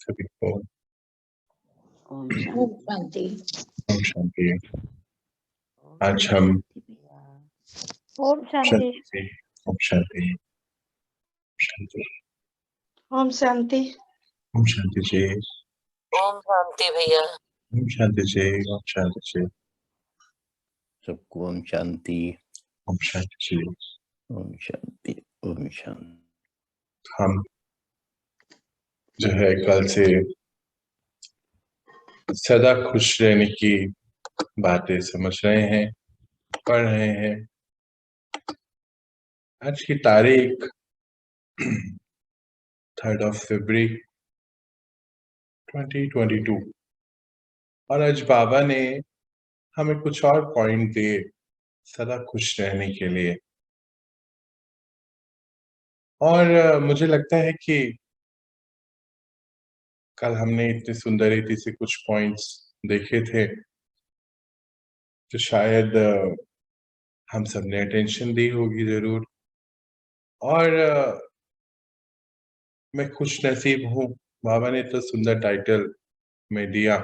सभी को ओम ओम शांति। शांति। ओम शांति। आज हम ओम शांति। शांति ओम शांति शांति ओम शांति। ओम शांति जी। ओम शांति भैया। ओम शांति जी। ओम शांति जी। सबको ओम शांति। ओम शांति जी। ओम शांति। ओम शांति। हम जो है कल से सदा खुश रहने की बातें समझ रहे हैं, पढ़ रहे हैं। आज की तारीख 3 फरवरी 2022 और आज बाबा ने हमें कुछ और पॉइंट दिए सदा खुश रहने के लिए। और मुझे लगता है कि कल हमने इतनी सुंदर रीति से कुछ पॉइंट्स देखे थे तो शायद हम सब ने अटेंशन दी होगी जरूर। और मैं खुश नसीब हूँ, बाबा ने इतना सुंदर टाइटल में दिया।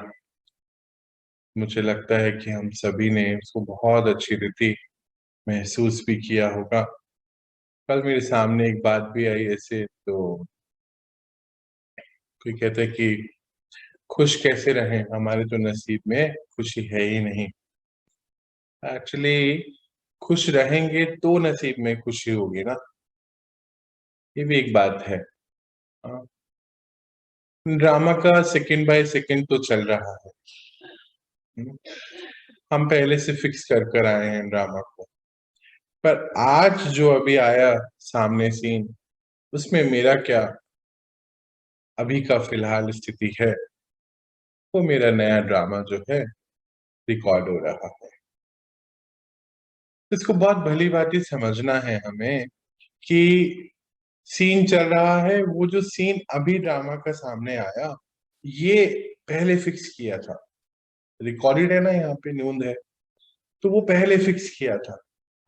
मुझे लगता है कि हम सभी ने उसको बहुत अच्छी रीति महसूस भी किया होगा। कल मेरे सामने एक बात भी आई ऐसे, तो कोई कहता है कि खुश कैसे रहें, हमारे तो नसीब में खुशी है ही नहीं। एक्चुअली खुश रहेंगे तो नसीब में खुशी होगी ना, ये भी एक बात है। ड्रामा का सेकंड बाय सेकंड तो चल रहा है, हम पहले से फिक्स कर आए हैं ड्रामा को। पर आज जो अभी आया सामने सीन, उसमें मेरा क्या अभी का फिलहाल स्थिति है, वो मेरा नया ड्रामा जो है रिकॉर्ड हो रहा है। इसको बहुत भली भांति समझना है हमें कि सीन चल रहा है, वो जो सीन अभी ड्रामा का सामने आया ये पहले फिक्स किया था। रिकॉर्डेड है ना, यहाँ पे न्यूज़ है, तो वो पहले फिक्स किया था।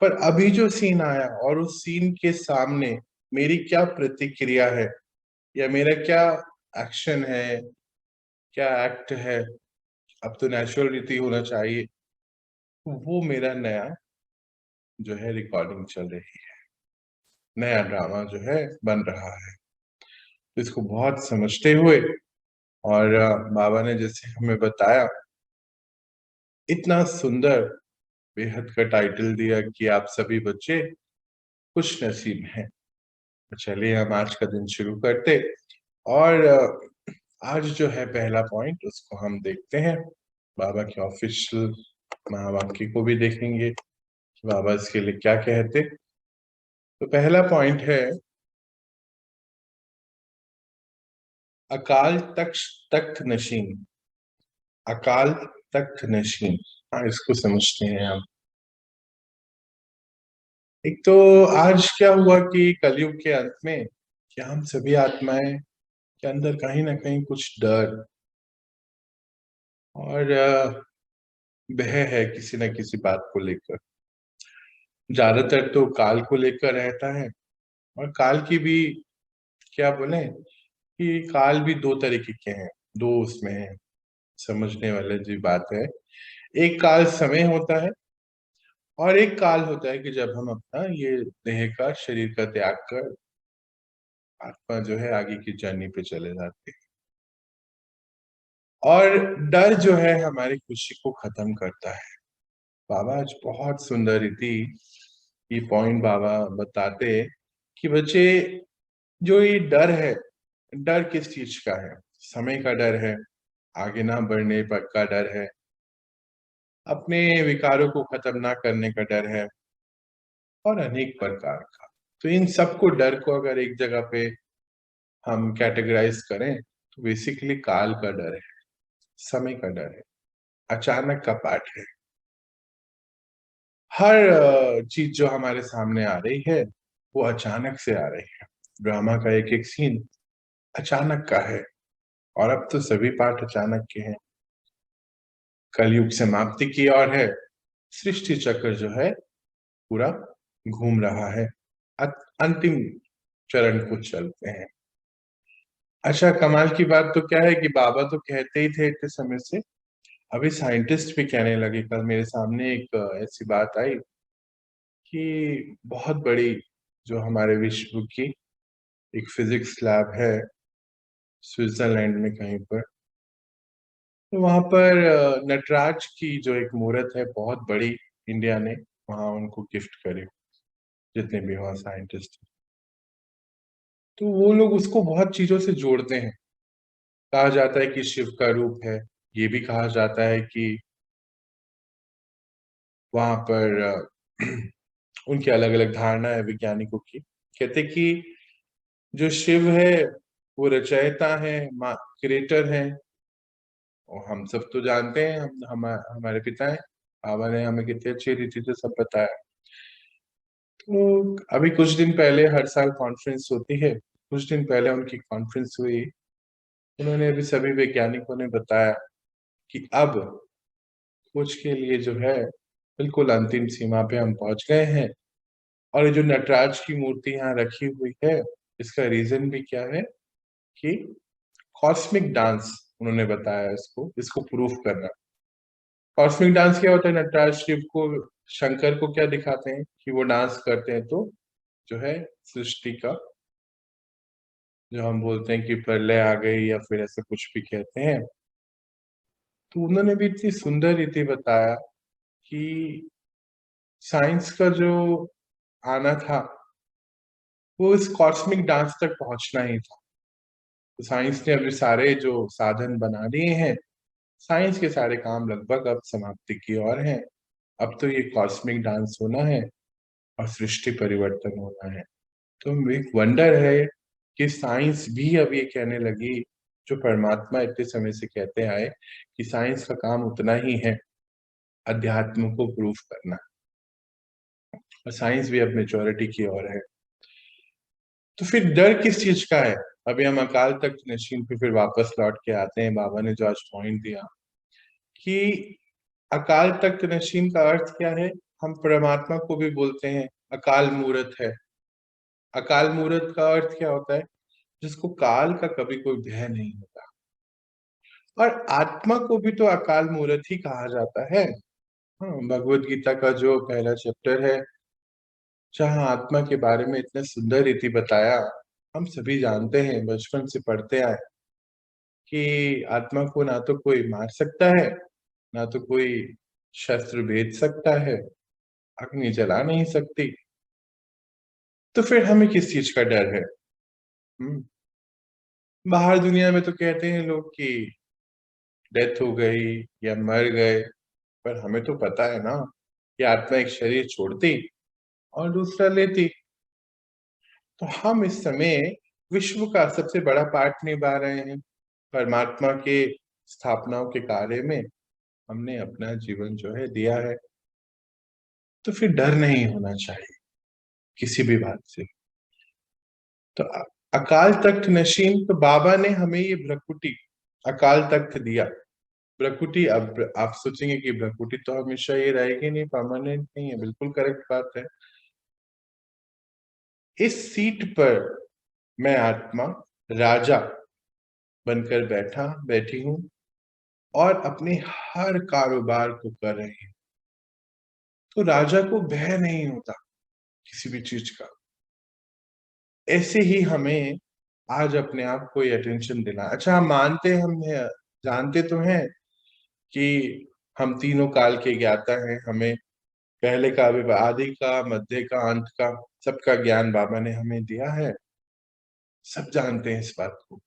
पर अभी जो सीन आया और उस सीन के सामने मेरी क्या प्रतिक्रिया है या मेरा क्या एक्शन है, क्या एक्ट है, अब तो नेचुरल रीति होना चाहिए, वो मेरा नया जो है रिकॉर्डिंग चल रही है, नया ड्रामा जो है बन रहा है। तो इसको बहुत समझते हुए, और बाबा ने जैसे हमें बताया इतना सुंदर बेहद का टाइटल दिया कि आप सभी बच्चे खुश नसीब हैं। चलिए हम आज का दिन शुरू करते। और आज जो है पहला पॉइंट उसको हम देखते हैं, बाबा के ऑफिशियल महावाक्य को भी देखेंगे कि बाबा इसके लिए क्या कहते। तो पहला पॉइंट है अकाल तख्त नशीन। अकाल तख्त नशीन, हाँ इसको समझते हैं हम। एक तो आज क्या हुआ कि कलयुग के अंत में कि हम सभी आत्माएं के अंदर कहीं ना कहीं कुछ डर और भय है किसी न किसी बात को लेकर। ज्यादातर तो काल को लेकर रहता है, और काल की भी क्या बोले कि काल भी दो तरीके के हैं, दो उसमें है, समझने वाले जी बात है। एक काल समय होता है और एक काल होता है कि जब हम अपना ये देह का शरीर का त्याग कर आत्मा जो है आगे की जर्नी पे चले जाते हैं। और डर जो है हमारी खुशी को खत्म करता है। बाबा आज बहुत सुंदर रीति ये पॉइंट बाबा बताते कि बच्चे जो ये डर है, डर किस चीज का है? समय का डर है, आगे ना बढ़ने पर का डर है, अपने विकारों को खत्म ना करने का डर है, और अनेक प्रकार का। तो इन सबको डर को अगर एक जगह पे हम कैटेगराइज करें तो बेसिकली काल का डर है, समय का डर है, अचानक का पाठ है। हर चीज जो हमारे सामने आ रही है वो अचानक से आ रही है। ड्रामा का एक एक सीन अचानक का है, और अब तो सभी पाठ अचानक के हैं। कलयुग समाप्ति की ओर है, सृष्टि चक्र जो है पूरा घूम रहा है, अंतिम चरण को चलते हैं। अच्छा, कमाल की बात तो क्या है कि बाबा तो कहते ही थे इतने समय से, अभी साइंटिस्ट भी कहने लगे। कल मेरे सामने एक ऐसी बात आई कि बहुत बड़ी जो हमारे विश्व की एक फिजिक्स लैब है स्विट्जरलैंड में कहीं पर, तो वहां पर नटराज की जो एक मूर्त है बहुत बड़ी, इंडिया ने वहां उनको गिफ्ट करे, जितने भी वहां साइंटिस्ट। तो वो लोग उसको बहुत चीजों से जोड़ते हैं। कहा जाता है कि शिव का रूप है, ये भी कहा जाता है कि वहां पर उनकी अलग अलग धारणा है वैज्ञानिकों की। कहते कि जो शिव है वो रचयिता है, क्रिएटर है, और हम सब तो जानते हैं, हमारे पिता है। बाबा ने हमें कितनी अच्छी रीति से सब बताया। तो अभी कुछ दिन पहले, हर साल कॉन्फ्रेंस होती है, कुछ दिन पहले उनकी कॉन्फ्रेंस हुई। उन्होंने अभी सभी वैज्ञानिकों ने बताया कि अब खोज के लिए जो है बिल्कुल अंतिम सीमा पे हम पहुंच गए हैं। और ये जो नटराज की मूर्ति यहाँ रखी हुई है, इसका रीजन भी क्या है कि कॉस्मिक डांस, उन्होंने बताया इसको इसको प्रूफ करना। कॉस्मिक डांस क्या होता है? नटराज शिव को, शंकर को क्या दिखाते हैं कि वो डांस करते हैं, तो जो है सृष्टि का, जो हम बोलते हैं कि प्रलय आ गई या फिर ऐसा कुछ भी कहते हैं। तो उन्होंने भी इतनी सुंदर रीति बताया कि साइंस का जो आना था वो इस कॉस्मिक डांस तक पहुंचना ही था। तो साइंस ने अभी सारे जो साधन बना दिए हैं, साइंस के सारे काम लगभग अब समाप्ति की ओर हैं। अब तो ये कॉस्मिक डांस होना है और सृष्टि परिवर्तन होना है। तो एक वंडर है कि साइंस भी अब ये कहने लगी, जो परमात्मा इतने समय से कहते आए कि साइंस का काम उतना ही है, अध्यात्म को प्रूफ करना। और साइंस भी अब मेच्योरिटी की ओर है। तो फिर डर किस चीज का है? अभी हम अकाल तख्त नशीन पे फिर वापस लौट के आते हैं। बाबा ने जो आज पॉइंट दिया कि अकाल तख्त नशीन का अर्थ क्या है? हम परमात्मा को भी बोलते हैं अकाल मूर्त है। अकाल मूर्त का अर्थ क्या होता है? जिसको काल का कभी कोई भय नहीं होता। और आत्मा को भी तो अकाल मूर्त ही कहा जाता है। हाँ, भगवत गीता का जो पहला चैप्टर है, जहाँ आत्मा के बारे में इतने सुंदर रीति बताया, हम सभी जानते हैं, बचपन से पढ़ते आए कि आत्मा को ना तो कोई मार सकता है, ना तो कोई शस्त्र भेज सकता है, अग्नि जला नहीं सकती। तो फिर हमें किस चीज का डर है? बाहर दुनिया में तो कहते हैं लोग कि डेथ हो गई या मर गए, पर हमें तो पता है ना कि आत्मा एक शरीर छोड़ती और दूसरा लेती। तो हम इस समय विश्व का सबसे बड़ा पाठ निभा रहे हैं। परमात्मा के स्थापनाओं के कार्य में हमने अपना जीवन जो है दिया है। तो फिर डर नहीं होना चाहिए किसी भी बात से। तो अकाल तख्त नशीन, तो बाबा ने हमें ये भ्रकुटी अकाल तख्त दिया। भ्रकुटी, अब आप सोचेंगे कि भ्रकुटी तो हमेशा ये रहेगी नहीं, परमानेंट नहीं है। बिल्कुल करेक्ट बात है। इस सीट पर मैं आत्मा राजा बनकर बैठी हूं और अपने हर कारोबार को कर रही हूं। तो राजा को भय नहीं होता किसी भी चीज का। ऐसे ही हमें आज अपने आप को ये अटेंशन देना। अच्छा, हम मानते, हम जानते तो हैं कि हम तीनों काल के ज्ञाता हैं। हमें पहले का, आदि का, मध्य का, अंत का, सबका ज्ञान बाबा ने हमें दिया है। सब जानते हैं इस बात को,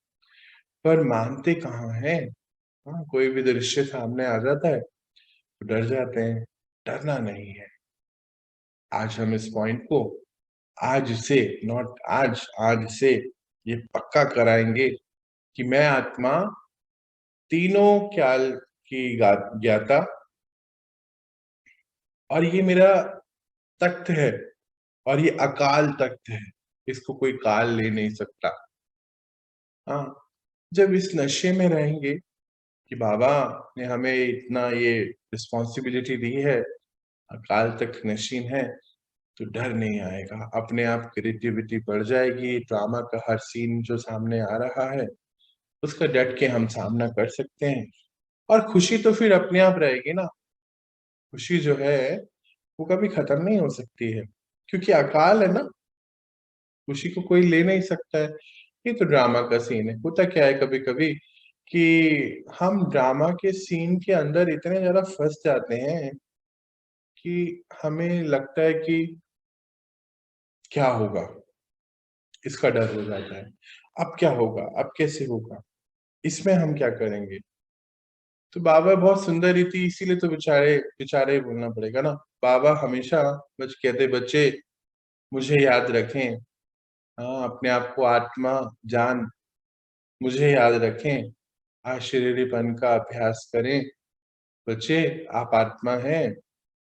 पर मानते कहाँ हैं? हाँ, कोई भी दृश्य सामने आ जाता है तो डर जाते हैं। डरना नहीं है। आज हम इस पॉइंट को, आज से, नॉट आज, आज से ये पक्का कराएंगे कि मैं आत्मा तीनों काल की ज्ञाता, और ये मेरा तख्त है, और ये अकाल तख्त है। इसको कोई काल ले नहीं सकता। हाँ, जब इस नशे में रहेंगे कि बाबा ने हमें इतना ये रिस्पॉन्सिबिलिटी दी है, अकाल तख्त नशीन है, तो डर नहीं आएगा। अपने आप क्रिएटिविटी बढ़ जाएगी। ड्रामा का हर सीन जो सामने आ रहा है, उसका डट के हम सामना कर सकते हैं। और खुशी तो फिर अपने आप रहेगी ना। खुशी जो है वो कभी खत्म नहीं हो सकती है, क्योंकि अकाल है ना, खुशी को कोई ले नहीं सकता है। ये तो ड्रामा का सीन है। होता क्या है कभी कभी कि हम ड्रामा के सीन के अंदर इतने ज्यादा फंस जाते हैं कि हमें लगता है कि क्या होगा, इसका डर हो जाता है। अब क्या होगा, अब कैसे होगा, इसमें हम क्या करेंगे। तो बाबा बहुत सुंदर रीति, इसीलिए तो बेचारे बेचारे बोलना पड़ेगा ना। बाबा हमेशा बस कहते, बच्चे मुझे याद रखें। हाँ, अपने आप को आत्मा जान मुझे याद रखें, आश्चर्यपन का अभ्यास करें। बच्चे आप आत्मा हैं।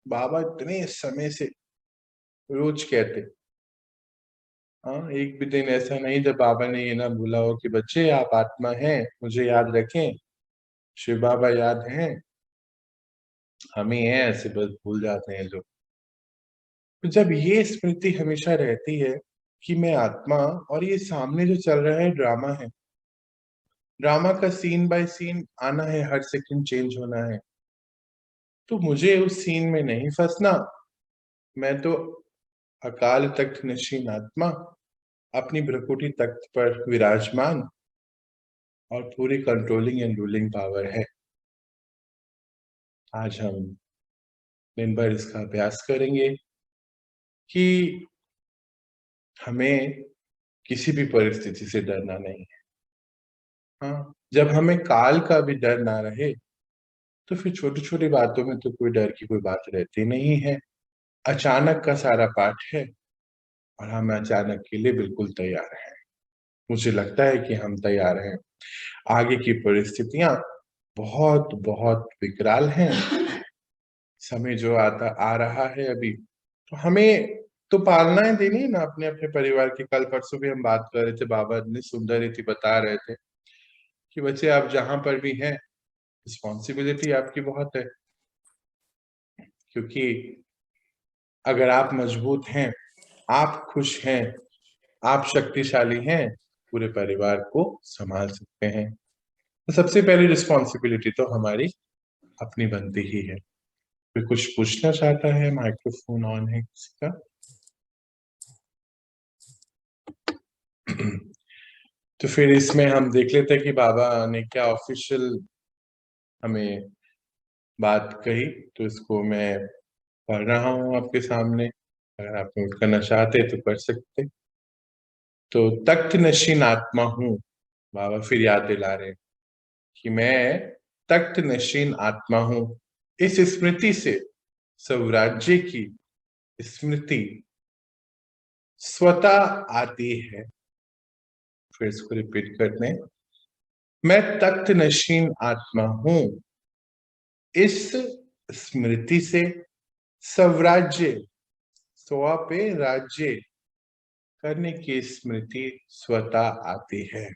बाबा इतने समय से रोज कहते। हाँ, एक भी दिन ऐसा नहीं जब बाबा ने ये ना बोला हो कि बच्चे आप आत्मा हैं, मुझे याद रखें। शिव बाबा याद हैं, हम ही हैं ऐसे, बस भूल जाते हैं लोग। तो जब ये स्मृति हमेशा रहती है कि मैं आत्मा, और ये सामने जो चल रहा है ड्रामा है, ड्रामा का सीन बाय सीन आना है, हर सेकंड चेंज होना है, तो मुझे उस सीन में नहीं फंसना। मैं तो अकाल तख्त नशीन आत्मा, अपनी भ्रकुटी तख्त पर विराजमान, और पूरी कंट्रोलिंग एंड रूलिंग पावर है। आज हम दिन भर इसका अभ्यास करेंगे कि हमें किसी भी परिस्थिति से डरना नहीं है। हाँ, जब हमें काल का भी डर ना रहे तो फिर छोटी छोटी बातों में तो कोई डर की कोई बात रहती नहीं है। अचानक का सारा पाठ है, और हम अचानक के लिए बिल्कुल तैयार हैं। मुझे लगता है कि हम तैयार हैं। आगे की परिस्थितियां बहुत बहुत विकराल हैं। समय जो आता आ रहा है अभी, तो हमें तो पालनाएं देनी है ना अपने अपने परिवार की। कल परसों भी हम बात कर रहे थे, बाबा इतनी सुंदर रीति बता रहे थे कि बच्चे आप जहां पर भी हैं, रिस्पॉन्सिबिलिटी आपकी बहुत है। क्योंकि अगर आप मजबूत हैं, आप खुश हैं, आप शक्तिशाली हैं, पूरे परिवार को संभाल सकते हैं। तो सबसे पहली रिस्पॉन्सिबिलिटी तो हमारी अपनी बनती ही है। कोई कुछ पूछना चाहता है? माइक्रोफोन ऑन है किसी का? तो फिर इसमें हम देख लेते हैं कि बाबा ने क्या ऑफिशियल हमें बात कही। तो इसको मैं पढ़ रहा हूं आपके सामने, अगर आप नोट करना चाहते तो कर सकते। तो तख्त नशीन आत्मा हूं, बाबा फिर याद दिला रहे कि मैं तख्त नशीन आत्मा हूं। इस स्मृति से स्वराज्य की स्मृति स्वतः आती है। फिर इसको रिपीट करते हैं, मैं तख्त नशीन आत्मा हूं। इस स्मृति से स्वराज्य, स्व पे राज्य करने की स्मृति स्वतः आती है।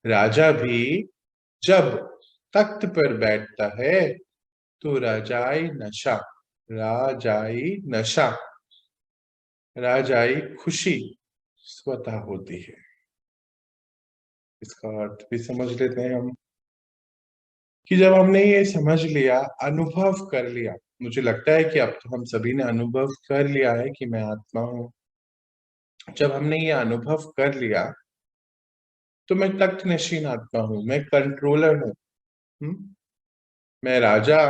राजा भी जब तख्त पर बैठता है तो राजाई नशा, राजाई नशा, राजाई खुशी स्वतः होती है। इसका अर्थ भी समझ लेते हैं हम कि जब हमने ये समझ लिया, अनुभव कर लिया, मुझे लगता है कि अब तो हम सभी ने अनुभव कर लिया है कि मैं आत्मा हूं। जब हमने ये अनुभव कर लिया तो मैं तख्त नशीन आत्मा हूं, मैं कंट्रोलर हूं। मैं राजा,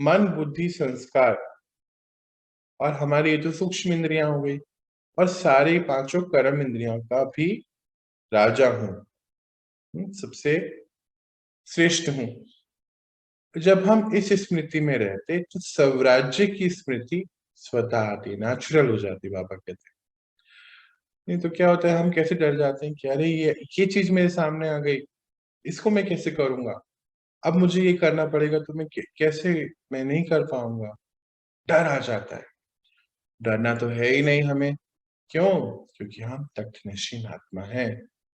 मन बुद्धि संस्कार, और हमारी ये तो सूक्ष्म इंद्रियां हो गई, और सारी पांचों कर्म इंद्रियों का भी राजा हूं, सबसे श्रेष्ठ हूं। जब हम इस स्मृति में रहते तो स्वराज्य की स्मृति स्वतः आती, नेचुरल हो जाती, बाबा कहते हैं। नहीं तो क्या होता है, हम कैसे डर जाते हैं कि अरे ये चीज मेरे सामने आ गई, इसको मैं कैसे करूंगा, अब मुझे ये करना पड़ेगा, तो मैं कैसे, मैं नहीं कर पाऊंगा। डर आ जाता है। डरना तो है ही नहीं हमें। क्यों? क्योंकि हम तख्त नशीन आत्मा हैं।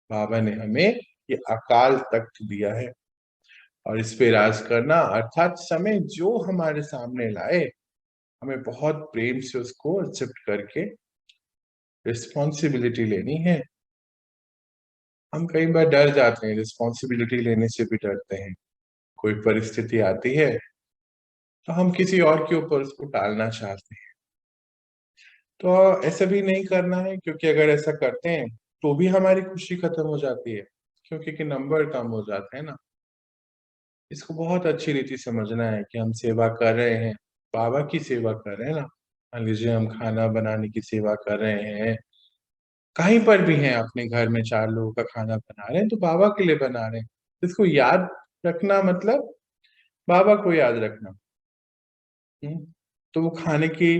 बाबा ने हमें ये अकाल तख्त दिया है, और इस पे राज करना अर्थात समय जो हमारे सामने लाए, हमें बहुत प्रेम से उसको एक्सेप्ट करके रिस्पॉन्सिबिलिटी लेनी है। हम कई बार डर जाते हैं, रिस्पॉन्सिबिलिटी लेने से भी डरते हैं। कोई परिस्थिति आती है तो हम किसी और के ऊपर उसको टालना चाहते हैं। तो ऐसा भी नहीं करना है, क्योंकि अगर ऐसा करते हैं तो भी हमारी खुशी खत्म हो जाती है, क्योंकि कि नंबर कम हो जाते हैं ना। इसको बहुत अच्छी रीति समझना है कि हम सेवा कर रहे हैं, बाबा की सेवा कर रहे हैं ना। मान लीजिए हम खाना बनाने की सेवा कर रहे हैं, कहीं पर भी हैं, अपने घर में 4 लोगों का खाना बना रहे हैं तो बाबा के लिए बना रहे हैं। इसको याद रखना मतलब बाबा को याद रखना। तो वो खाने की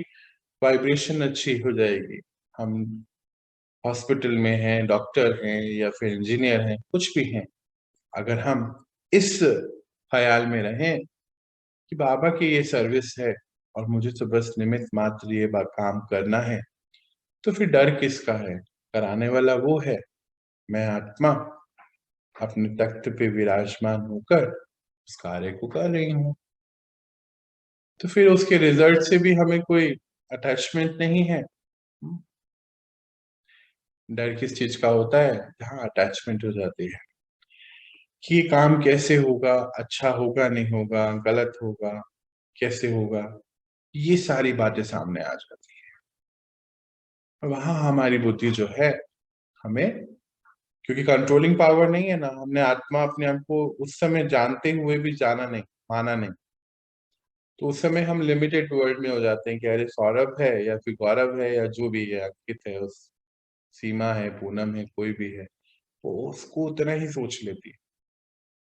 वाइब्रेशन अच्छी हो जाएगी। हम हॉस्पिटल में हैं, डॉक्टर हैं या फिर इंजीनियर हैं, कुछ भी हैं, अगर हम इस ख्याल में रहें कि बाबा की ये सर्विस है और मुझे तो बस निमित्त मात्र ये काम करना है, तो फिर डर किसका है? कराने वाला वो है। मैं आत्मा अपने तख्त पे विराजमान होकर उस कार्य को कर रही हूँ। तो फिर उसके रिजल्ट से भी हमें कोई अटैचमेंट नहीं है। डर किस चीज का होता है? जहाँ अटैचमेंट हो जाती है कि ये काम कैसे होगा, अच्छा होगा नहीं होगा, गलत होगा, कैसे होगा, ये सारी बातें सामने आ जाती है। वहां हमारी बुद्धि जो है, हमें, क्योंकि कंट्रोलिंग पावर नहीं है ना, हमने आत्मा अपने आप को उस समय जानते हुए भी जाना नहीं, माना नहीं, तो उस समय हम लिमिटेड वर्ल्ड में हो जाते हैं कि अरे सौरभ है या फिर गौरव है या जो भी है, अंकित है, उस सीमा है, पूनम है, कोई भी है, वो उसको उतना ही सोच लेती है,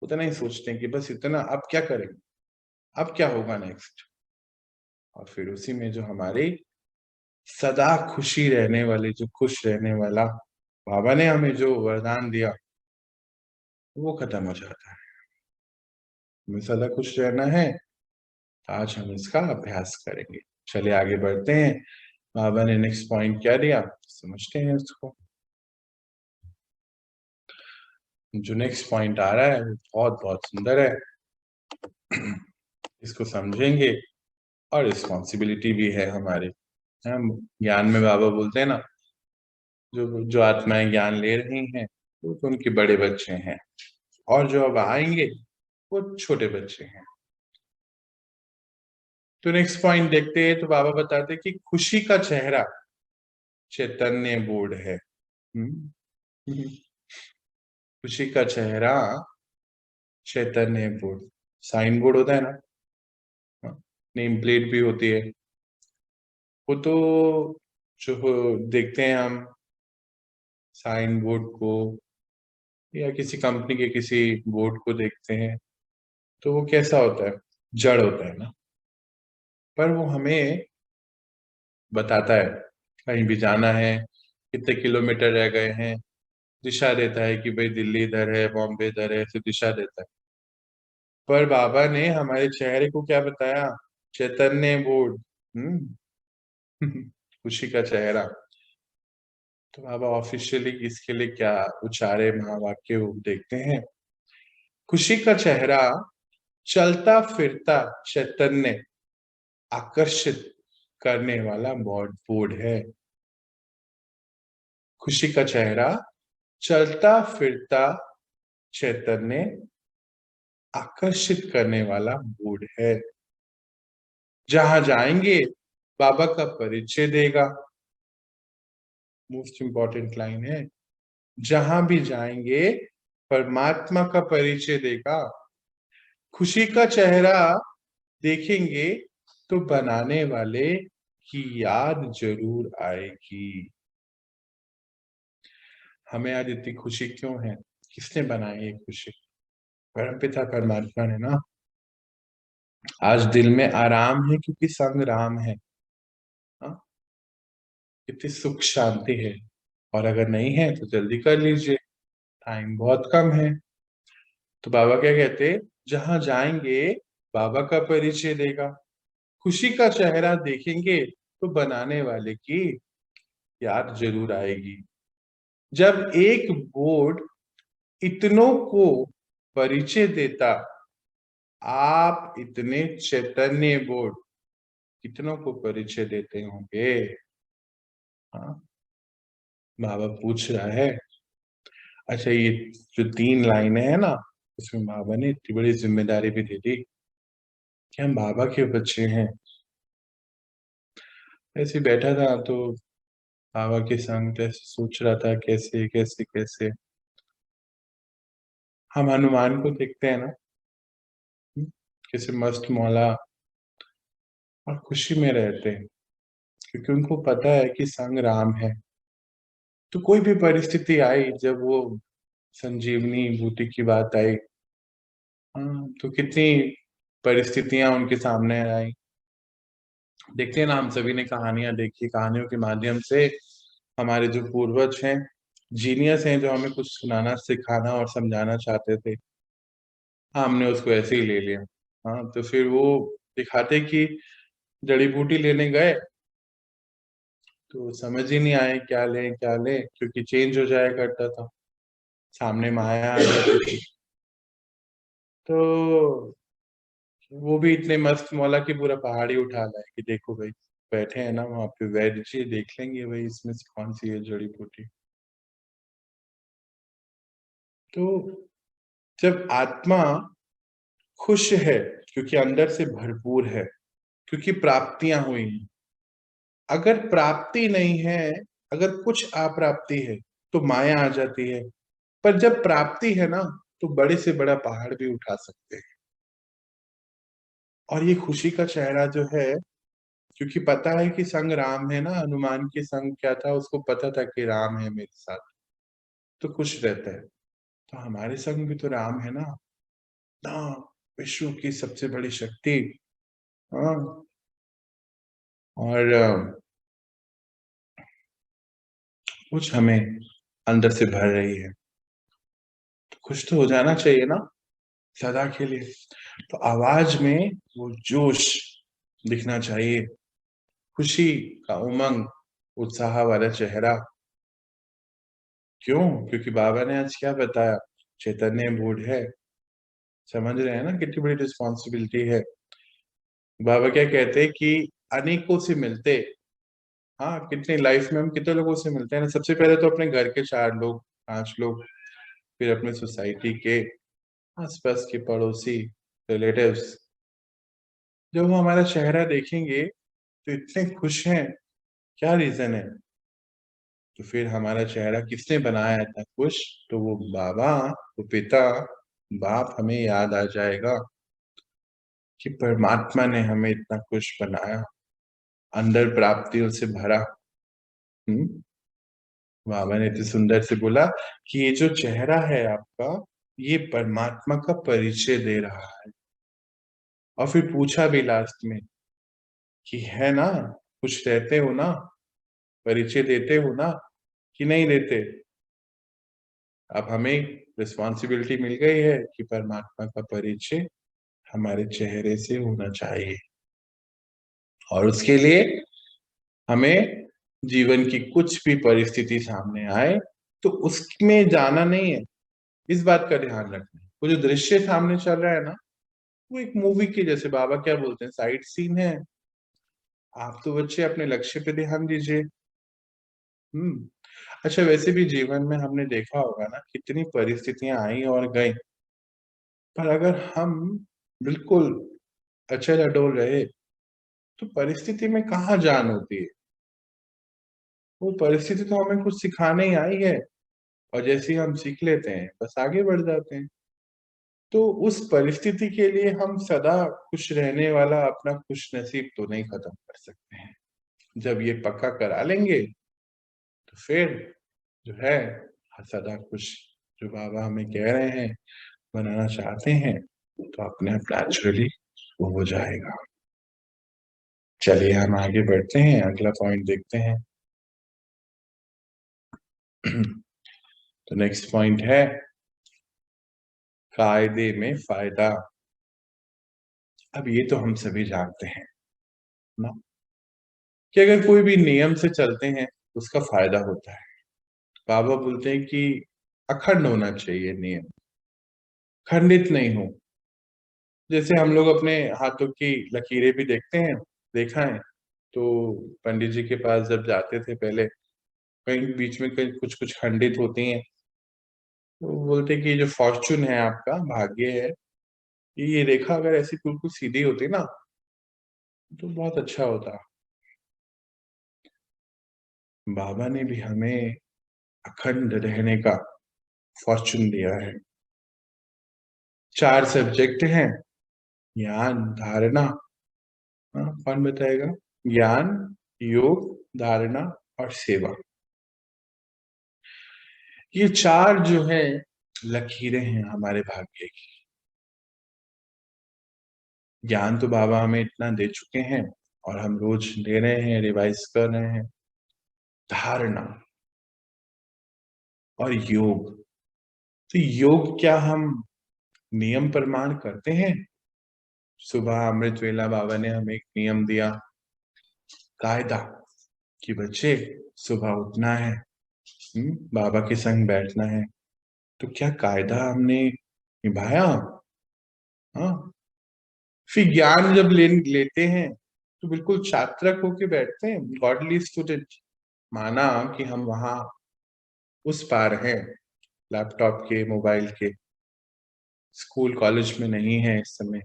उतना ही सोचते हैं कि बस इतना, अब क्या करेंगे, अब क्या होगा नेक्स्ट। और फिर उसी में जो हमारी सदा खुशी रहने वाली, जो खुश रहने वाला बाबा ने हमें जो वरदान दिया, वो खत्म हो जाता है। हमें सदा खुश रहना है, आज हम इसका अभ्यास करेंगे। चलिए आगे बढ़ते हैं। बाबा ने नेक्स्ट पॉइंट क्या दिया, समझते हैं उसको। जो नेक्स्ट पॉइंट आ रहा है वो बहुत बहुत सुंदर है, इसको समझेंगे और रिस्पॉन्सिबिलिटी भी है हमारी। हम ज्ञान में बाबा बोलते हैं ना, जो जो आत्माएं ज्ञान ले रही हैं वो तो उनके बड़े बच्चे हैं, और जो अब आएंगे वो छोटे बच्चे हैं। तो नेक्स्ट पॉइंट देखते हैं। तो बाबा बताते हैं कि खुशी का चेहरा चैतन्य बोर्ड है। खुशी का चेहरा चैतन्य बोर्ड, साइन बोर्ड होता है ना, नेम प्लेट भी होती है, वो तो जो देखते हैं हम साइन बोर्ड को या किसी कंपनी के किसी बोर्ड को देखते हैं, तो वो कैसा होता है? जड़ होता है ना। पर वो हमें बताता है कहीं भी जाना है, कितने किलोमीटर रह गए हैं, दिशा देता है कि भाई दिल्ली इधर है, बॉम्बे इधर है, ऐसे दिशा देता है। पर बाबा ने हमारे चेहरे को क्या बताया? चैतन्य बोर्ड। खुशी का चेहरा। तो बाबा ऑफिशियली इसके लिए क्या उच्चारे महावाक्य वो देखते हैं। खुशी का चेहरा चलता फिरता चैतन्य आकर्षित करने वाला बोर्ड है। खुशी का चेहरा चलता फिरता चैतन्य आकर्षित करने वाला बोर्ड है। जहां जाएंगे बाबा का परिचय देगा। मोस्ट इंपॉर्टेंट लाइन है, जहां भी जाएंगे परमात्मा का परिचय देगा। खुशी का चेहरा देखेंगे तो बनाने वाले की याद जरूर आएगी। हमें आज इतनी खुशी क्यों है? किसने बनाई ये खुशी? परमपिता परमात्मा ने ना। आज दिल में आराम है क्योंकि संग राम है। हाँ, कितनी सुख शांति है। और अगर नहीं है तो जल्दी कर लीजिए, टाइम बहुत कम है। तो बाबा क्या कहते, जहां जाएंगे बाबा का परिचय देगा, खुशी का चेहरा देखेंगे तो बनाने वाले की याद जरूर आएगी। जब एक बोर्ड इतनों को परिचय देता, आप इतने चैतन्य बोर्ड कितनों को परिचय देते होंगे? हाँ, बाबा पूछ रहा है। अच्छा, ये जो 3 लाइनें हैं ना, उसमें बाबा ने इतनी बड़ी जिम्मेदारी भी दे दी कि हम बाबा के बच्चे हैं। ऐसे ही बैठा था तो बाबा के संग तो ऐसे सोच रहा था कैसे कैसे कैसे हम हनुमान को देखते हैं ना, कैसे मस्त मौला और खुशी में रहते हैं, क्योंकि उनको पता है कि संग राम है। तो कोई भी परिस्थिति आई, जब वो संजीवनी बूटी की बात आई, हाँ, तो कितनी परिस्थितियां उनके सामने आई। देखते हैं ना, हम सभी ने कहानियां देखी, कहानियों के माध्यम से हमारे जो पूर्वज हैं, जीनियस हैं, जो हमें कुछ सुनाना सिखाना और समझाना चाहते थे, हाँ, हमने उसको ऐसे ही ले लिया। हाँ, तो फिर वो दिखाते कि जड़ी बूटी लेने गए तो समझ ही नहीं आए क्या लें क्या लें, क्योंकि चेंज हो जाया करता था, सामने माया आ जाती थी। तो वो भी इतने मस्त मौला की पूरा पहाड़ी उठा लाए कि देखो भाई, बैठे हैं ना वहां पे वैद्य जी, देख लेंगे भाई इसमें से कौन सी है जड़ी बूटी। तो जब आत्मा खुश है, क्योंकि अंदर से भरपूर है, क्योंकि प्राप्तियां हुई हैं। अगर प्राप्ति नहीं है, अगर कुछ अप्राप्ति है, तो माया आ जाती है। पर जब प्राप्ति है ना, तो बड़े से बड़ा पहाड़ भी उठा सकते हैं। और ये खुशी का चेहरा जो है, क्योंकि पता है कि संग राम है ना, हनुमान के संग क्या था, उसको पता था कि राम है मेरे साथ, तो खुश रहता है। तो हमारे संग भी तो राम है ना, विश्व की सबसे बड़ी शक्ति। हाँ, और कुछ हमें अंदर से भर रही है, तो खुश तो हो जाना चाहिए ना सदा के लिए। तो आवाज में वो जोश दिखना चाहिए, खुशी का उमंग, उत्साह वाला चेहरा। क्यों? क्योंकि बाबा ने आज क्या बताया, चैतन्य बूढ़ है। समझ रहे हैं ना कितनी बड़ी रिस्पॉन्सिबिलिटी है। बाबा क्या कहते हैं कि अनेकों से मिलते, हाँ, कितने लाइफ में हम कितने लोगों से मिलते हैं ना। सबसे पहले तो अपने घर के 4 लोग 5 लोग, फिर अपने सोसाइटी के आसपास के पड़ोसी, रिलेटिव्स। जब वो हमारा चेहरा देखेंगे तो इतने खुश हैं, क्या रीजन है? तो फिर हमारा चेहरा किसने बनाया था खुश? तो वो बाबा, वो पिता, बाप हमें याद आ जाएगा कि परमात्मा ने हमें इतना खुश बनाया, अंदर प्राप्तियों से भरा। हम्म। बाबा ने इतनी सुंदर से बोला कि ये जो चेहरा है आपका, ये परमात्मा का परिचय दे रहा है। और फिर पूछा भी लास्ट में कि है ना, खुश रहते हो ना, परिचय देते हो ना, कि नहीं देते? अब हमें रिस्पॉन्सिबिलिटी मिल गई है कि परमात्मा का परिचय हमारे चेहरे से होना चाहिए। और उसके लिए हमें जीवन की कुछ भी परिस्थिति सामने आए तो उसमें जाना नहीं है, इस बात का ध्यान रखना है। वो जो दृश्य सामने चल रहा है ना, वो एक मूवी के जैसे, बाबा क्या बोलते हैं, साइड सीन है। आप तो बच्चे अपने लक्ष्य पे ध्यान दीजिए। हम्म। अच्छा, वैसे भी जीवन में हमने देखा होगा ना, कितनी परिस्थितियां आई और गई, पर अगर हम बिल्कुल अचल अडोल रहे तो परिस्थिति में कहाँ जान होती है। वो परिस्थिति तो हमें कुछ सिखाने ही आई है, और जैसे ही हम सीख लेते हैं बस आगे बढ़ जाते हैं। तो उस परिस्थिति के लिए हम सदा खुश रहने वाला अपना खुश नसीब तो नहीं खत्म कर सकते हैं। जब ये पक्का करा लेंगे तो फिर जो है सदा खुश, जो बाबा हमें कह रहे हैं, बनाना चाहते हैं, तो अपने आप नेचुरली वो हो जाएगा। चलिए हम आगे बढ़ते हैं, अगला पॉइंट देखते हैं। तो नेक्स्ट पॉइंट है कायदे में फायदा। अब ये तो हम सभी जानते हैं ना, कि अगर कोई भी नियम से चलते हैं उसका फायदा होता है। बाबा बोलते हैं कि अखंड होना चाहिए नियम, खंडित नहीं हो। जैसे हम लोग अपने हाथों की लकीरें भी देखते हैं, देखा है, तो पंडित जी के पास जब जाते थे पहले, कहीं बीच में कहीं कुछ कुछ खंडित होती हैं, तो वो बोलते कि जो फॉर्चून है आपका, भाग्य है, ये रेखा अगर ऐसी बिल्कुल सीधी होती ना तो बहुत अच्छा होता। बाबा ने भी हमें अखंड रहने का फॉर्चून दिया है। 4 सब्जेक्ट हैं, ज्ञान, धारणा, कौन बताएगा? ज्ञान, योग, धारणा और सेवा। ये 4 जो है लकीरें हैं हमारे भाग्य की। ज्ञान तो बाबा हमें इतना दे चुके हैं और हम रोज ले रहे हैं, रिवाइज कर रहे हैं। धारणा और योग, तो योग क्या हम नियम प्रमाण करते हैं? सुबह अमृत वेला बाबा ने हमें एक नियम दिया, कायदा, कि बच्चे सुबह उठना है, बाबा के संग बैठना है। तो क्या कायदा हमने निभाया? हाँ। फिर ज्ञान जब लेते हैं तो बिल्कुल चात्रक होके बैठते हैं, गॉडली स्टूडेंट। माना कि हम वहां उस पार हैं, लैपटॉप के, मोबाइल के, स्कूल कॉलेज में नहीं है इस समय,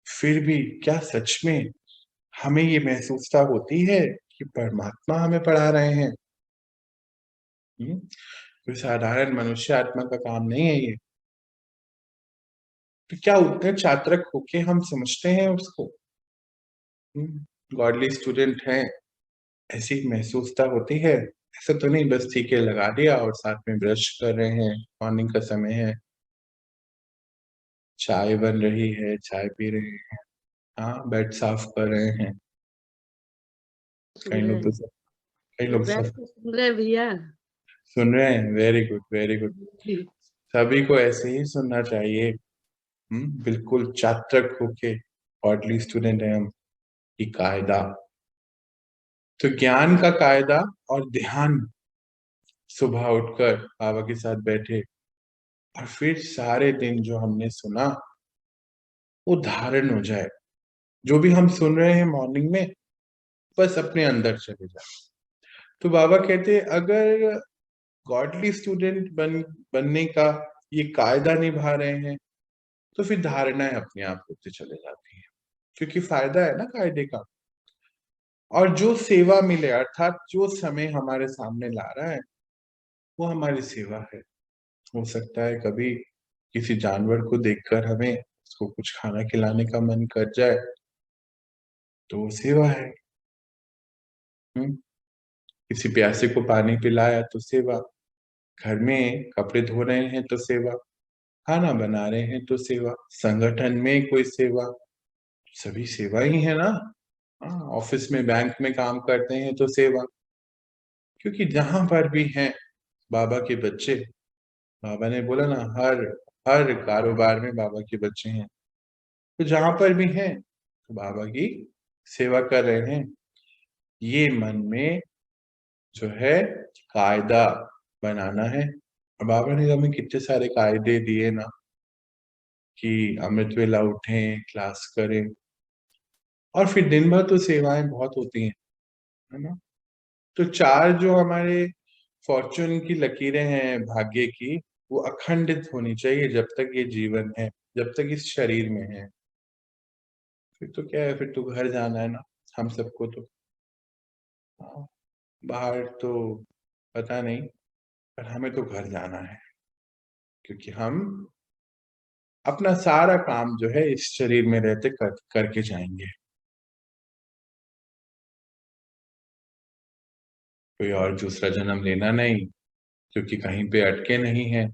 फिर भी क्या सच में हमें ये महसूसता होती है कि परमात्मा हमें पढ़ा रहे हैं? कोई साधारण मनुष्य आत्मा का काम नहीं है ये। तो क्या उतने चात्रक होके हम समझते हैं उसको? गॉडली स्टूडेंट हैं, ऐसी महसूसता होती है? ऐसा तो नहीं बस ठीक है लगा दिया और साथ में ब्रश कर रहे हैं, मॉर्निंग का समय है, चाय बन रही है, चाय पी रहे हैं, हाँ बेड साफ कर रहे हैं। कई लोग तो कई लोग सब सुन रहे भैया, सुन रहे हैं। Very good, very good. सभी को ऐसे ही सुनना चाहिए। बिल्कुल चात्रक होके गॉडली स्टूडेंट है हम। की कायदा, तो ज्ञान का कायदा और ध्यान, सुबह उठकर बाबा के साथ बैठे और फिर सारे दिन जो हमने सुना वो धारण हो जाए। जो भी हम सुन रहे हैं मॉर्निंग में बस अपने अंदर चले जाए। तो बाबा कहते हैं अगर गॉडली स्टूडेंट बनने का ये कायदा निभा रहे हैं तो फिर धारणाएं अपने आप होते चले जाती हैं, क्योंकि फायदा है ना कायदे का। और जो सेवा मिले, अर्थात जो समय हमारे सामने ला रहा है वो हमारी सेवा है। हो सकता है कभी किसी जानवर को देखकर हमें उसको कुछ खाना खिलाने का मन कर जाए, तो वो सेवा है। हम्म किसी प्यासे को पानी पिलाया तो सेवा, घर में कपड़े धो रहे हैं तो सेवा, खाना बना रहे हैं तो सेवा, संगठन में कोई सेवा, सभी सेवा ही है ना। हाँ, ऑफिस में, बैंक में काम करते हैं तो सेवा। क्योंकि जहां पर भी हैं बाबा के बच्चे, बाबा ने बोला ना हर हर कारोबार में बाबा के बच्चे हैं, तो जहां पर भी हैं तो बाबा की सेवा कर रहे हैं। ये मन में जो है कायदा बनाना है। और बाबा ने हमें कितने सारे कायदे दिए ना, कि अमृत वेला उठें, क्लास करें, और फिर दिन भर तो सेवाएं बहुत होती हैं, है ना। तो 4 जो हमारे फॉर्चून की लकीरें हैं भाग्य की, वो अखंडित होनी चाहिए जब तक ये जीवन है, जब तक इस शरीर में है। फिर तो क्या है, फिर तो घर जाना है ना हम सबको तो। हाँ, बाहर तो पता नहीं, पर हमें तो घर जाना है, क्योंकि हम अपना सारा काम जो है इस शरीर में रहते करके जाएंगे। कोई और दूसरा जन्म लेना नहीं, क्योंकि कहीं पे अटके नहीं है।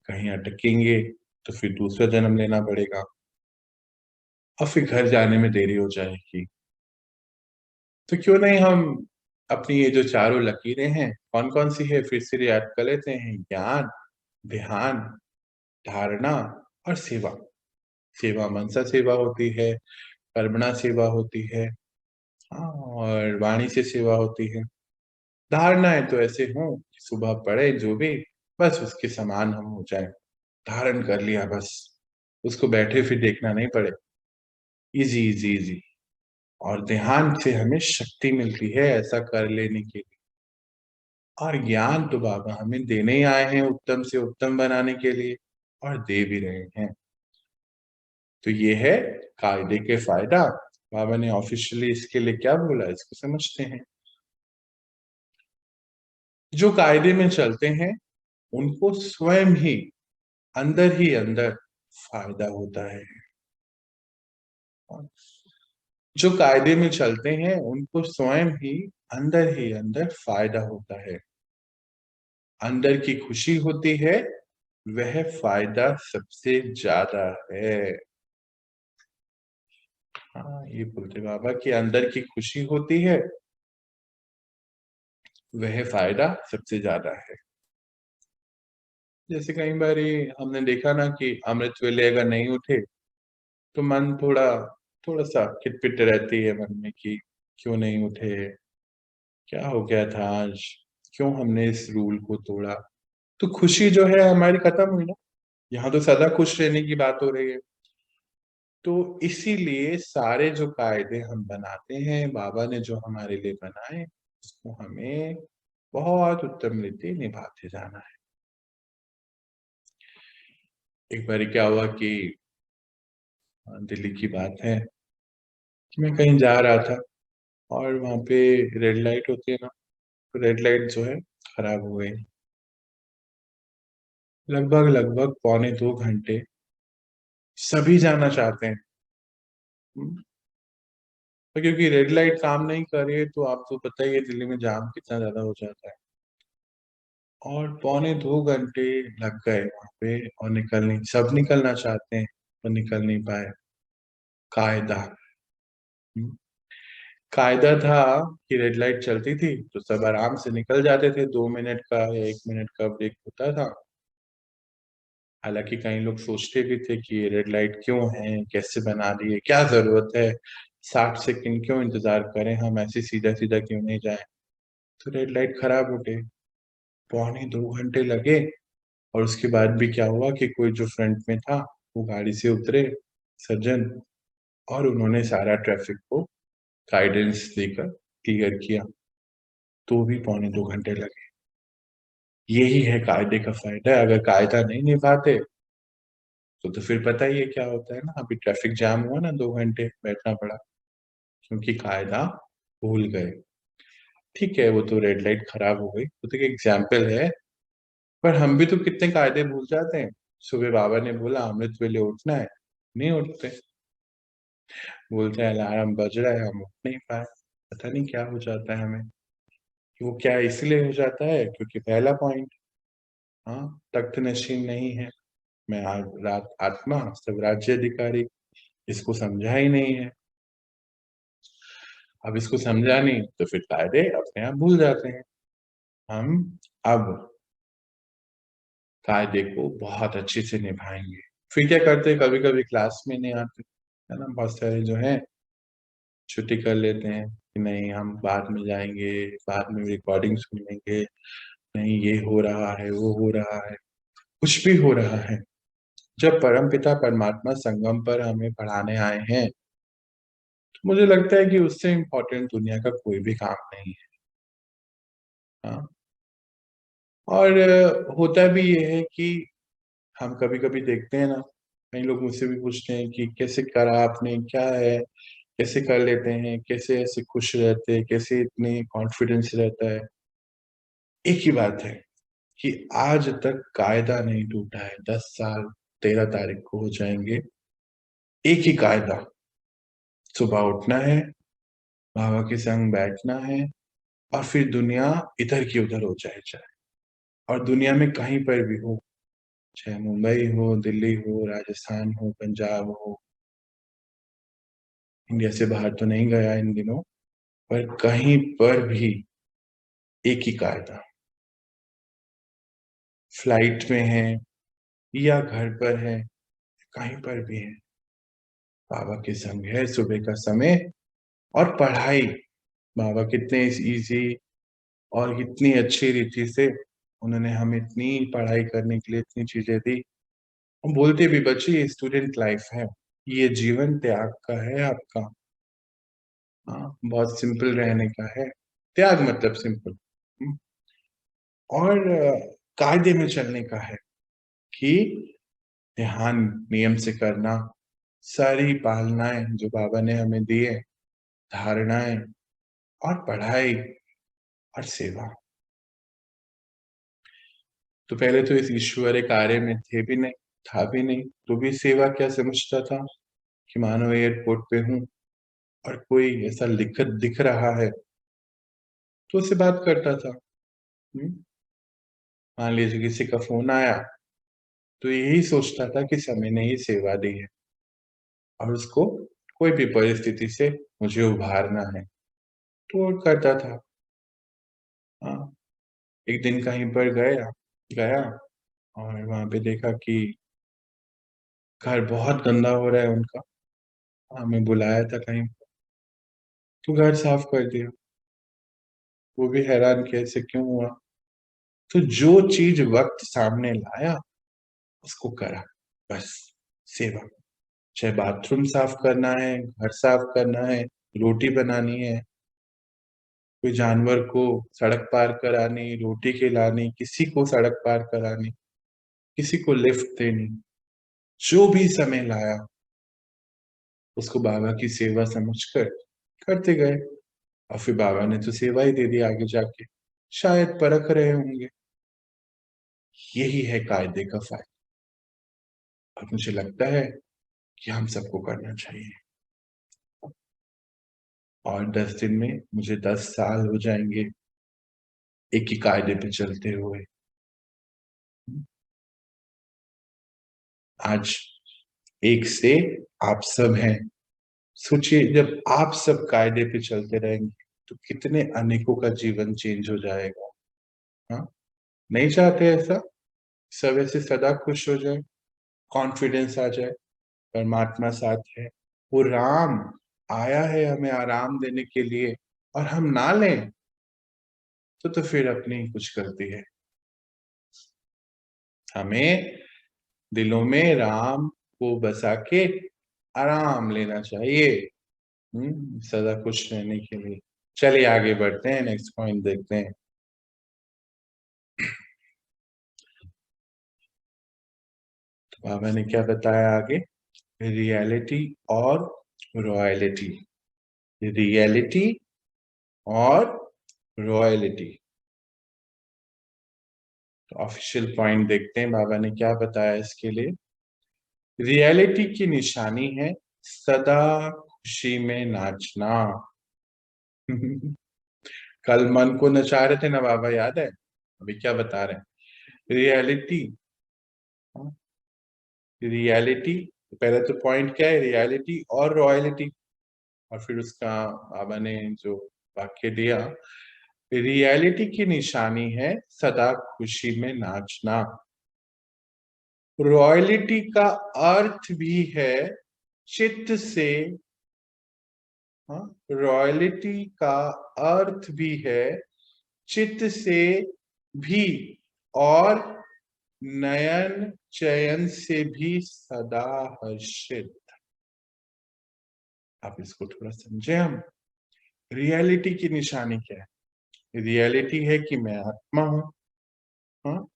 कहीं अटकेंगे तो फिर दूसरा जन्म लेना पड़ेगा और फिर घर जाने में देरी हो जाएगी। तो क्यों नहीं हम अपनी ये जो चारों लकीरें हैं, कौन कौन सी है फिर से याद कर लेते हैं। ज्ञान, ध्यान, धारणा और सेवा। सेवा मनसा सेवा होती है, कर्मणा सेवा होती है, हाँ, और वाणी से सेवा होती है। धारणाएं तो ऐसे हो कि सुबह पढ़े जो भी, बस उसके समान हम हो जाए, धारण कर लिया बस, उसको बैठे फिर देखना नहीं पड़े। Easy easy easy. और ध्यान से हमें शक्ति मिलती है ऐसा कर लेने के लिए। और ज्ञान तो बाबा हमें देने ही आए हैं उत्तम से उत्तम बनाने के लिए, और दे भी रहे हैं। तो ये है कायदे के फायदा। बाबा ने ऑफिशियली इसके लिए क्या बोला, इसको समझते हैं। जो कायदे में चलते हैं उनको स्वयं ही अंदर फायदा होता है। जो कायदे में चलते हैं उनको स्वयं ही अंदर फायदा होता है। अंदर की खुशी होती है, वह फायदा सबसे ज्यादा है। हाँ, ये बोलते बाबा कि अंदर की खुशी होती है, वह फायदा सबसे ज्यादा है। जैसे कई बार हमने देखा ना कि अमृत वेले अगर नहीं उठे तो मन थोड़ा थोड़ा सा खिटपिट रहती है मन में कि क्यों नहीं उठे, क्या हो गया था आज, क्यों हमने इस रूल को तोड़ा। तो खुशी जो है हमारी खत्म हुई ना। यहाँ तो सदा खुश रहने की बात हो रही है। तो इसीलिए सारे जो कायदे हम बनाते हैं, बाबा ने जो हमारे लिए बनाए, उसको हमें बहुत उत्तम रीति निभाते जाना है। एक बार क्या हुआ कि दिल्ली की बात है कि मैं कहीं जा रहा था और वहां पे रेड लाइट होती है ना, तो रेड लाइट जो है खराब हो गई। लगभग लगभग 1.25 घंटे सभी जाना चाहते हैं। हम्म, तो क्योंकि रेड लाइट काम नहीं कर रही है तो आपको पता ही है दिल्ली में जाम कितना ज्यादा हो जाता है। और 1.25 घंटे लग गए वहां पे, और सब निकलना चाहते हैं पर निकल नहीं पाए। कायदा हम्म, कायदा था कि रेड लाइट चलती थी तो सब आराम से निकल जाते थे, 2 मिनट का या 1 मिनट का ब्रेक होता था। हालांकि कई लोग सोचते भी थे कि ये रेड लाइट क्यों है, कैसे बना दी है, क्या जरूरत है, 60 सेकंड क्यों इंतजार करें, हम ऐसे सीधा सीधा क्यों नहीं जाएं। तो रेड लाइट खराब हो गई, 1.25 घंटे लगे। और उसके बाद भी क्या हुआ कि कोई जो फ्रंट में था वो गाड़ी से उतरे सज्जन, और उन्होंने सारा ट्रैफिक को गाइडेंस देकर क्लियर किया। तो भी 1.25 घंटे लगे। यही है कायदे का फायदा। अगर कायदा नहीं निभाते तो फिर पता ही है क्या होता है ना। अभी ट्रैफिक जाम हुआ ना, 2 घंटे बैठना पड़ा क्योंकि कायदा भूल गए। ठीक है, वो तो रेड लाइट खराब हो गई, वो तो एक एग्जाम्पल है। पर हम भी तो कितने कायदे भूल जाते हैं। सुबह बाबा ने बोला अमृत वेले उठना है, नहीं उठते, बोलते हैं अलार्म बज रहा है, हम उठ नहीं पाए। पता नहीं क्या हो जाता है हमें। वो क्या इसलिए हो जाता है क्योंकि पहला पॉइंट, हाँ, तख्त नशीन नहीं है मैं, रात आत्मा सब राज्य अधिकारी, इसको समझा ही नहीं है। अब इसको समझा नहीं तो फिर कायदे अपने आप भूल जाते हैं। हम अब कायदे को बहुत अच्छे से निभाएंगे। फिर क्या करते हैं, कभी कभी क्लास में नहीं आते है ना, बहुत सारे जो है छुट्टी कर लेते हैं कि नहीं हम बाद में जाएंगे, बाद में रिकॉर्डिंग सुन लेंगे, नहीं ये हो रहा है वो हो रहा है, कुछ भी हो रहा है। जब परमपिता परमात्मा संगम पर हमें पढ़ाने आए हैं तो मुझे लगता है कि उससे इम्पोर्टेंट दुनिया का कोई भी काम नहीं है। हाँ, और होता भी ये है कि हम कभी कभी देखते हैं ना, कई लोग मुझसे भी पूछते हैं कि कैसे करा आपने, क्या है, कैसे कर लेते हैं, कैसे ऐसे खुश रहते हैं, कैसे इतने कॉन्फिडेंस रहता है। एक ही बात है कि आज तक कायदा नहीं टूटा है। 10 साल 13 तारीख को हो जाएंगे। एक ही कायदा, सुबह उठना है, बाबा के संग बैठना है, और फिर दुनिया इधर की उधर हो चाहे, और दुनिया में कहीं पर भी हो, चाहे मुंबई हो, दिल्ली हो, राजस्थान हो, पंजाब हो, इंडिया से बाहर तो नहीं गया इन दिनों, पर कहीं पर भी एक ही कायदा। फ्लाइट में है या घर पर है, कहीं पर भी है, बाबा के संग है सुबह का समय। और पढ़ाई, बाबा कितने इजी और कितनी अच्छी रीति से उन्होंने हमें इतनी पढ़ाई करने के लिए इतनी चीजें दी। हम बोलते भी बच्चे ये स्टूडेंट लाइफ है, ये जीवन त्याग का है आपका। हाँ, बहुत सिंपल रहने का है। त्याग मतलब सिंपल। और कायदे में चलने का है कि ध्यान नियम से करना, सारी पालनाएं जो बाबा ने हमें दी है, धारणाएं और पढ़ाई और सेवा। तो पहले तो इस ईश्वरीय कार्य में थे भी नहीं, था भी नहीं, तो भी सेवा क्या समझता था कि मानो एयरपोर्ट पे हूं और कोई ऐसा दिख रहा है तो उससे बात करता था। मान लीजिए किसी का फोन आया तो यही सोचता था कि समय ने ही सेवा दी है और उसको कोई भी परिस्थिति से मुझे उभारना है, तो वो करता था। हाँ, एक दिन कहीं पर गया और वहां पे देखा कि घर बहुत गंदा हो रहा है उनका। हमें बुलाया था कहीं, तो घर साफ कर दिया। वो भी हैरान कि ऐसे क्यों हुआ। तो जो चीज वक्त सामने लाया उसको करा, बस सेवा। चाहे बाथरूम साफ करना है, घर साफ करना है, रोटी बनानी है, कोई जानवर को सड़क पार करानी, रोटी खिलानी, किसी को सड़क पार करानी, किसी को लिफ्ट देनी, जो भी समय लाया उसको बाबा की सेवा समझकर करते गए। और फिर बाबा ने तो सेवा ही दे दी आगे जाके, शायद परख रहे होंगे। यही है कायदे का फायदा और मुझे लगता है कि हम सबको करना चाहिए। और 10 दिन में मुझे 10 साल हो जाएंगे एक ही कायदे पे चलते हुए। आज एक से आप सब हैं। सोचिए जब आप सब कायदे पे चलते रहेंगे तो कितने अनेकों का जीवन चेंज हो जाएगा। हाँ, नहीं चाहते ऐसा? सब ऐसे सदा खुश हो जाए, कॉन्फिडेंस आ जाए, परमात्मा साथ है, वो राम आया है हमें आराम देने के लिए और हम ना लें तो फिर अपनी ही कुछ करती है। हमें दिलों में राम को बसा के आराम लेना चाहिए, सदा खुश रहने के लिए। चलिए आगे बढ़ते हैं, नेक्स्ट पॉइंट देखते हैं। तो बाबा ने क्या बताया आगे? रियलिटी और रॉयलिटी। रियलिटी और रॉयलिटी। तो ऑफिशियल पॉइंट देखते हैं बाबा ने क्या बताया इसके लिए। रियलिटी की निशानी है सदा खुशी में नाचना। कल मन को नचा रहे थे ना बाबा, याद है? अभी क्या बता रहे हैं? रियलिटी, रियलिटी पहले तो पॉइंट क्या है? रियलिटी और रॉयलिटी। और फिर उसका बाबा ने जो वाक्य दिया, रियलिटी की निशानी है सदा खुशी में नाचना। रॉयलिटी का अर्थ भी है चित्त से, रॉयलिटी का अर्थ भी है चित्त से भी और नयन चयन से भी सदा हर्षित। आप इसको थोड़ा समझे हम। रियलिटी की निशानी क्या है? रियलिटी है कि मैं आत्मा हूं, हाँ,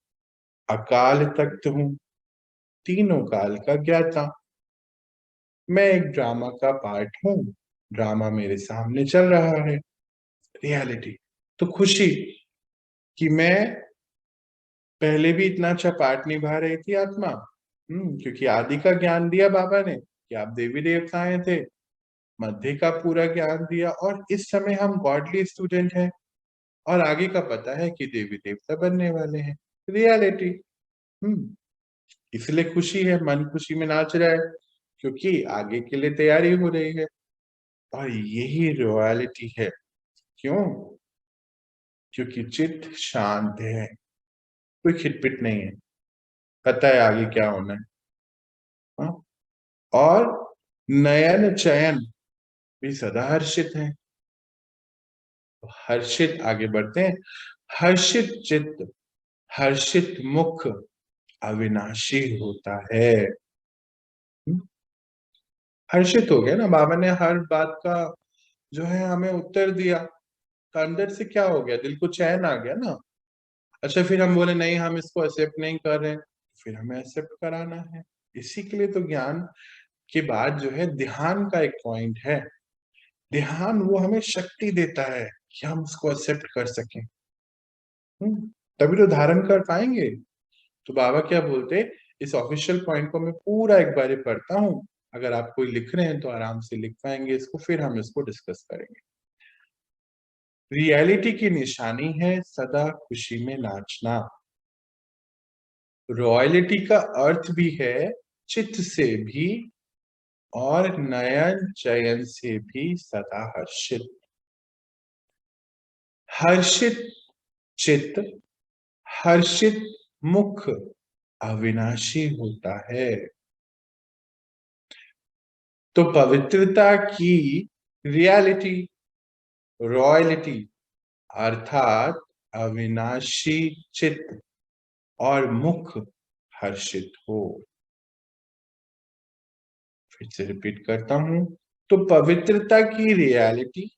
अकाल तख्त हूं, तीनों काल का ज्ञाता। मैं एक ड्रामा का पार्ट हूं, ड्रामा मेरे सामने चल रहा है। रियलिटी। तो खुशी कि मैं पहले भी इतना अच्छा पार्ट निभा रही थी आत्मा, क्योंकि आदि का ज्ञान दिया बाबा ने कि आप देवी देवताएं थे, मध्य का पूरा ज्ञान दिया और इस समय हम गॉडली स्टूडेंट हैं और आगे का पता है कि देवी देवता बनने वाले हैं। रियलिटी। इसलिए खुशी है, मन खुशी में नाच रहा है क्योंकि आगे के लिए तैयारी हो रही है। और यही रॉयलिटी है। क्यों? क्योंकि चित्त शांत है, कोई खिटपिट नहीं है, पता है आगे क्या होना है। हाँ? और नयन चयन भी सदा हर्षित है। हर्षित, आगे बढ़ते हैं। हर्षित चित्त, हर्षित मुख अविनाशी होता है। हर्षित हो गया ना, बाबा ने हर बात का जो है हमें उत्तर दिया, तो अंदर से क्या हो गया? दिल को चैन आ गया ना। अच्छा, फिर हम बोले नहीं हम इसको एक्सेप्ट नहीं कर रहे, फिर हमें एक्सेप्ट कराना है। इसी के लिए तो ज्ञान के बाद जो है ध्यान का एक पॉइंट है। ध्यान वो हमें शक्ति देता है कि हम उसको एक्सेप्ट कर सकें। तभी तो धारण कर पाएंगे। तो बाबा क्या बोलते, इस ऑफिशियल पॉइंट को मैं पूरा एक बार पढ़ता हूँ, अगर आप कोई लिख रहे हैं तो आराम से लिख पाएंगे इसको, फिर हम इसको डिस्कस करेंगे। रियलिटी की निशानी है सदा खुशी में नाचना। रॉयलिटी का अर्थ भी है चित्त से भी और नयन चयन से भी सदा हर्षित। हर्षित चित्त, हर्षित मुख अविनाशी होता है। तो पवित्रता की रियलिटी, रॉयलिटी अर्थात अविनाशी चित्त और मुख हर्षित हो। फिर से रिपीट करता हूं, तो पवित्रता की रियलिटी,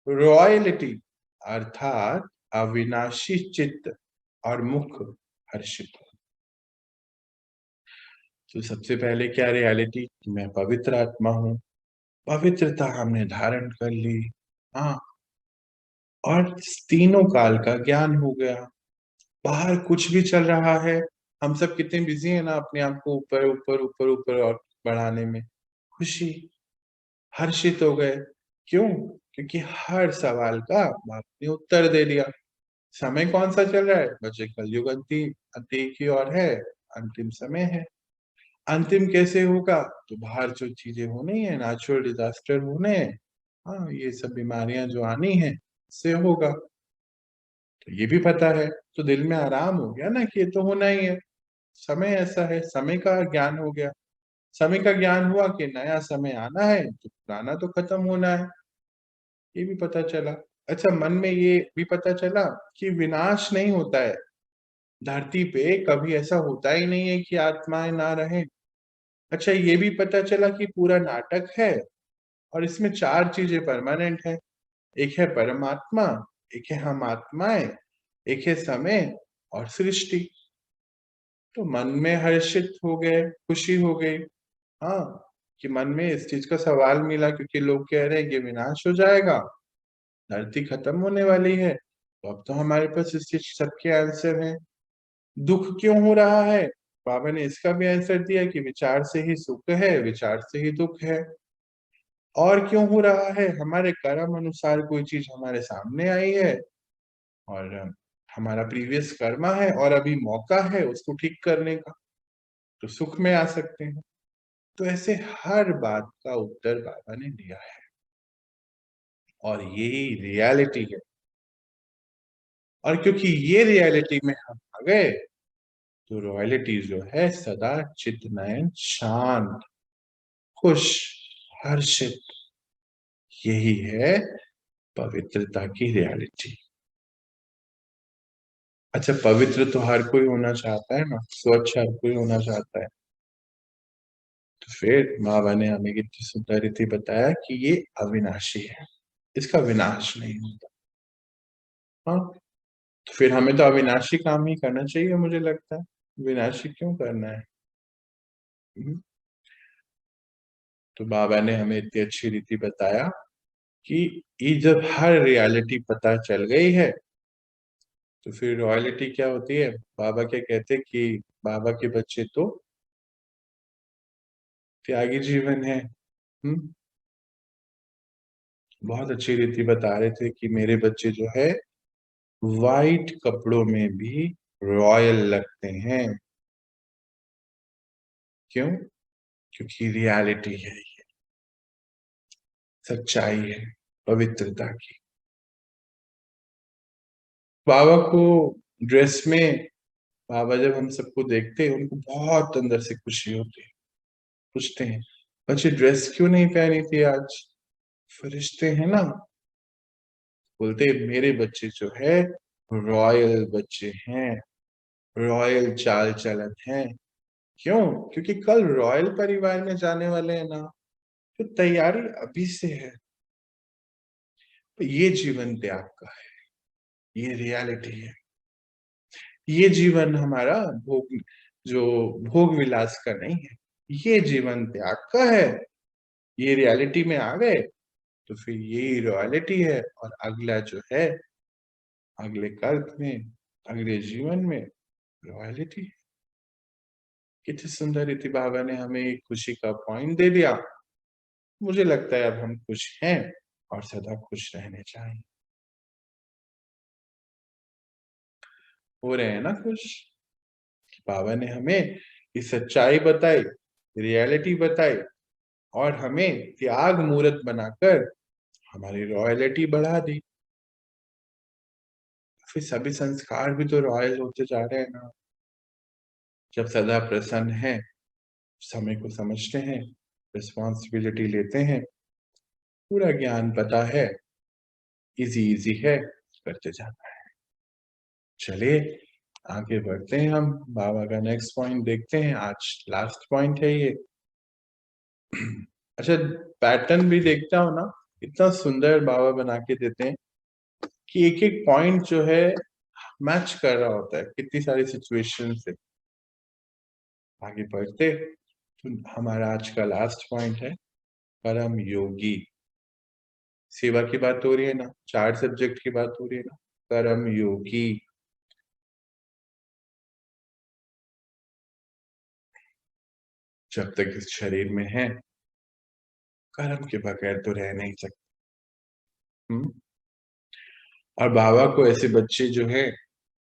रॉयलिटी अर्थात अविनाशी चित्त और मुख हर्षित हो। तो सबसे पहले क्या रियलिटी, मैं पवित्र आत्मा हूं, पवित्रता हमने धारण कर ली। हाँ, और तीनों काल का ज्ञान हो गया। बाहर कुछ भी चल रहा है, हम सब कितने बिजी हैं ना अपने आप को ऊपर ऊपर ऊपर ऊपर और बढ़ाने में। खुशी, हर्षित हो गए। क्यों? क्योंकि हर सवाल का बाप ने उत्तर दे दिया। समय कौन सा चल रहा है? बच्चे कलयुग अंतिम अंतिम की ओर है, अंतिम समय है। अंतिम कैसे होगा? तो बाहर जो चीजें होनी है, नेचुरल डिजास्टर होने हैं, हाँ ये सब बीमारियां जो आनी है से होगा। तो ये भी पता है, तो दिल में आराम हो गया ना कि ये तो होना ही है। समय ऐसा है, समय का ज्ञान हो गया। समय का ज्ञान हुआ कि नया समय आना है तो पुराना तो खत्म होना है, ये भी पता चला। अच्छा, मन में ये भी पता चला कि विनाश नहीं होता है। धरती पे कभी ऐसा होता ही नहीं है कि आत्माएं ना रहे। अच्छा, ये भी पता चला कि पूरा नाटक है और इसमें चार चीजें परमानेंट है। एक है परमात्मा, एक है हम आत्माएं, एक है समय और सृष्टि। तो मन में हर्षित हो गए, खुशी हो गई। हाँ, कि मन में इस चीज का सवाल मिला, क्योंकि लोग कह रहे हैं कि विनाश हो जाएगा, धरती खत्म होने वाली है। तो अब तो हमारे पास इस चीज सबके आंसर हैं। दुख क्यों हो रहा है? बाबा ने इसका भी आंसर दिया कि विचार से ही सुख है, विचार से ही दुख है। और क्यों हो रहा है? हमारे कर्म अनुसार कोई चीज हमारे सामने आई है और हमारा प्रीवियस कर्मा है और अभी मौका है उसको ठीक करने का, तो सुख में आ सकते हैं। तो ऐसे हर बात का उत्तर बाबा ने दिया है और यही रियलिटी है। और क्योंकि ये रियलिटी में हम आ गए, तो रॉयलिटी जो है सदा चित्त नयन शांत खुश हर्षित, यही है पवित्रता की रियलिटी। अच्छा, पवित्र तो हर कोई होना चाहता है ना, स्वच्छ हर कोई होना चाहता है। तो फिर बाबा ने हमें कितनी सुंदर रीति बताया कि ये अविनाशी है, इसका विनाश नहीं होता। हाँ, तो फिर हमें तो अविनाशी काम ही करना चाहिए, मुझे लगता है। विनाशी क्यों करना है? हम्म। तो बाबा ने हमें इतनी अच्छी रीति बताया कि ये जब हर रियलिटी पता चल गई है, तो फिर रॉयलिटी क्या होती है? बाबा क्या कहते हैं कि बाबा के बच्चे तो त्यागी जीवन है। हम्म। बहुत अच्छी रीति बता रहे थे कि मेरे बच्चे जो है वाइट कपड़ों में भी रॉयल लगते हैं। क्यों? क्योंकि रियलिटी है, ये सच्चाई है पवित्रता की। बाबा को ड्रेस में, बाबा जब हम सबको देखते हैं उनको बहुत अंदर से खुशी होती है। पूछते हैं, बच्चे ड्रेस क्यों नहीं पहनी थी आज? फरिश्ते हैं ना। बोलते मेरे बच्चे जो है रॉयल बच्चे हैं, रॉयल चाल चलन है। क्यों? क्योंकि कल रॉयल परिवार में जाने वाले हैं ना, तो तैयारी अभी से है। तो ये जीवन त्याग का है, ये रियलिटी है। ये जीवन हमारा जो भोग विलास का नहीं है, ये जीवन त्याग का है। ये रियलिटी में आ गए तो फिर यही रॉयलिटी है। और अगला जो है, अगले कल्प में, अगले जीवन में रॉयलिटी। कितनी सुंदर रीति बाबा ने हमें एक खुशी का पॉइंट दे दिया। मुझे लगता है अब हम खुश हैं और सदा खुश रहने चाहिए। हो रहे हैं ना खुश? बाबा ने हमें ये सच्चाई बताई, रियलिटी बताई और हमें त्याग मूर्त बनाकर हमारी रॉयलिटी बढ़ा दी। फिर सभी संस्कार भी तो रॉयल होते जा रहे हैं ना। जब सदा प्रसन्न है, समय को समझते हैं, रिस्पॉन्सिबिलिटी लेते हैं, पूरा ज्ञान पता है, इजी इजी है, करते जाना है। चलिए आगे बढ़ते हैं, हम बाबा का नेक्स्ट पॉइंट देखते हैं। आज लास्ट पॉइंट है ये। अच्छा, पैटर्न भी देखता हो ना, इतना सुंदर बाबा बना के देते हैं कि एक एक पॉइंट जो है मैच कर रहा होता है कितनी सारी सिचुएशन से। आगे बढ़ते तो हमारा आज का लास्ट पॉइंट है परम योगी। सेवा की बात हो रही है ना, 4 सब्जेक्ट की बात हो रही है ना, परम योगी। जब तक इस शरीर में है, कर्म के बगैर तो रह नहीं सकते। और बाबा को ऐसे बच्चे जो है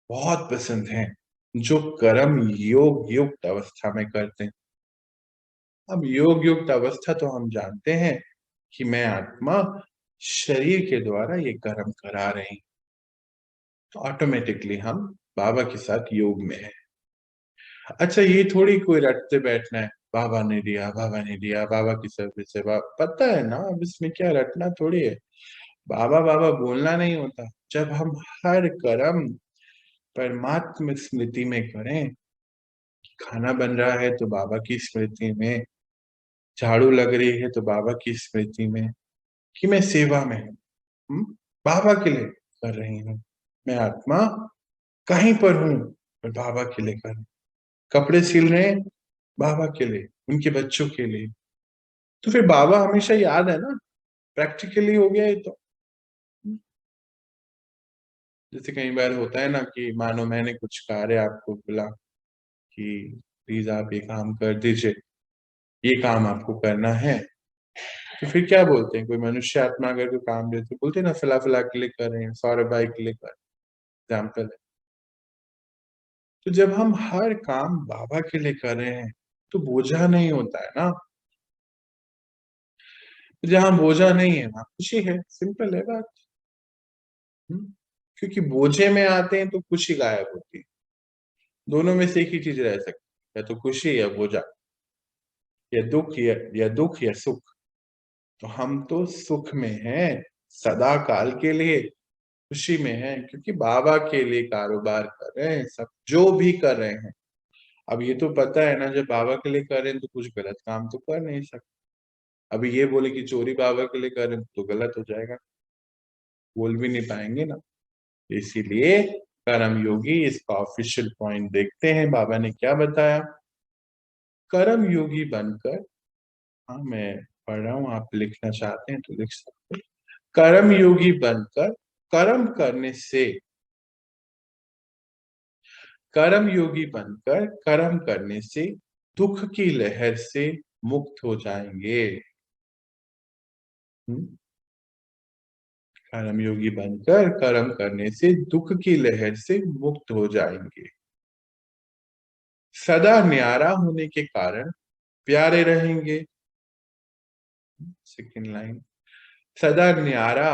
बहुत पसंद हैं जो कर्म योग युक्त अवस्था में करते हैं। अब योग युक्त अवस्था तो हम जानते हैं कि मैं आत्मा शरीर के द्वारा ये कर्म करा रही, तो ऑटोमेटिकली हम बाबा के साथ योग में है। अच्छा, ये थोड़ी कोई रटते बैठना है, बाबा ने दिया, बाबा ने दिया, बाबा की सर्विस है, पता है ना, अब इसमें क्या रटना थोड़ी है। बाबा बाबा बोलना नहीं होता। जब हम हर कर्म परमात्मा स्मृति में करें, खाना बन रहा है तो बाबा की स्मृति में, झाड़ू लग रही है तो बाबा की स्मृति में, कि मैं सेवा में हूँ, बाबा के लिए कर रही हूँ। मैं आत्मा कहीं पर हूँ पर बाबा के लिए कर रही हूँ। कपड़े सिल रहे हैं बाबा के लिए, उनके बच्चों के लिए, तो फिर बाबा हमेशा याद है ना। प्रैक्टिकली हो गया ये तो। जैसे कई बार होता है ना कि मानो मैंने कुछ कार्य आपको बोला कि प्लीज आप ये काम कर दीजिए, ये काम आपको करना है, तो फिर क्या बोलते हैं, कोई मनुष्य आत्मा अगर कोई काम देते बोलते हैं ना, फिला फिला के लिए कर रहे हैं, सौरभ भाई के लिए कर, एग्जाम्पल है। तो जब हम हर काम बाबा के लिए कर रहे हैं तो बोझा नहीं होता है ना। जहां बोझा नहीं है वहां खुशी है, सिंपल है बात। क्योंकि बोझे में आते हैं तो खुशी गायब होती है। दोनों में से एक ही चीज रह सकती है, या तो खुशी या बोझा, या दुख या दुख या सुख। तो हम तो सुख में हैं, सदा काल के लिए खुशी में हैं, क्योंकि बाबा के लिए कारोबार कर रहे हैं, सब जो भी कर रहे हैं। अब ये तो पता है ना, जब बाबा के लिए कर रहे हैं तो कुछ गलत काम तो कर नहीं सकते। अभी ये बोले कि चोरी बाबा के लिए कर रहे हैं तो गलत हो जाएगा, बोल भी नहीं पाएंगे ना। इसीलिए कर्म योगी, इसका ऑफिशियल पॉइंट देखते हैं बाबा ने क्या बताया। कर्म योगी बनकर, हाँ मैं पढ़ रहा हूँ, आप लिखना चाहते हैं तो लिख सकते हैं। कर्म योगी बनकर कर्म करने से, कर्म योगी बनकर कर्म करने से दुख की लहर से मुक्त हो जाएंगे। कर्म योगी बनकर कर्म करने से दुख की लहर से मुक्त हो जाएंगे। सदा न्यारा होने के कारण प्यारे रहेंगे। सेकंड लाइन, सदा न्यारा,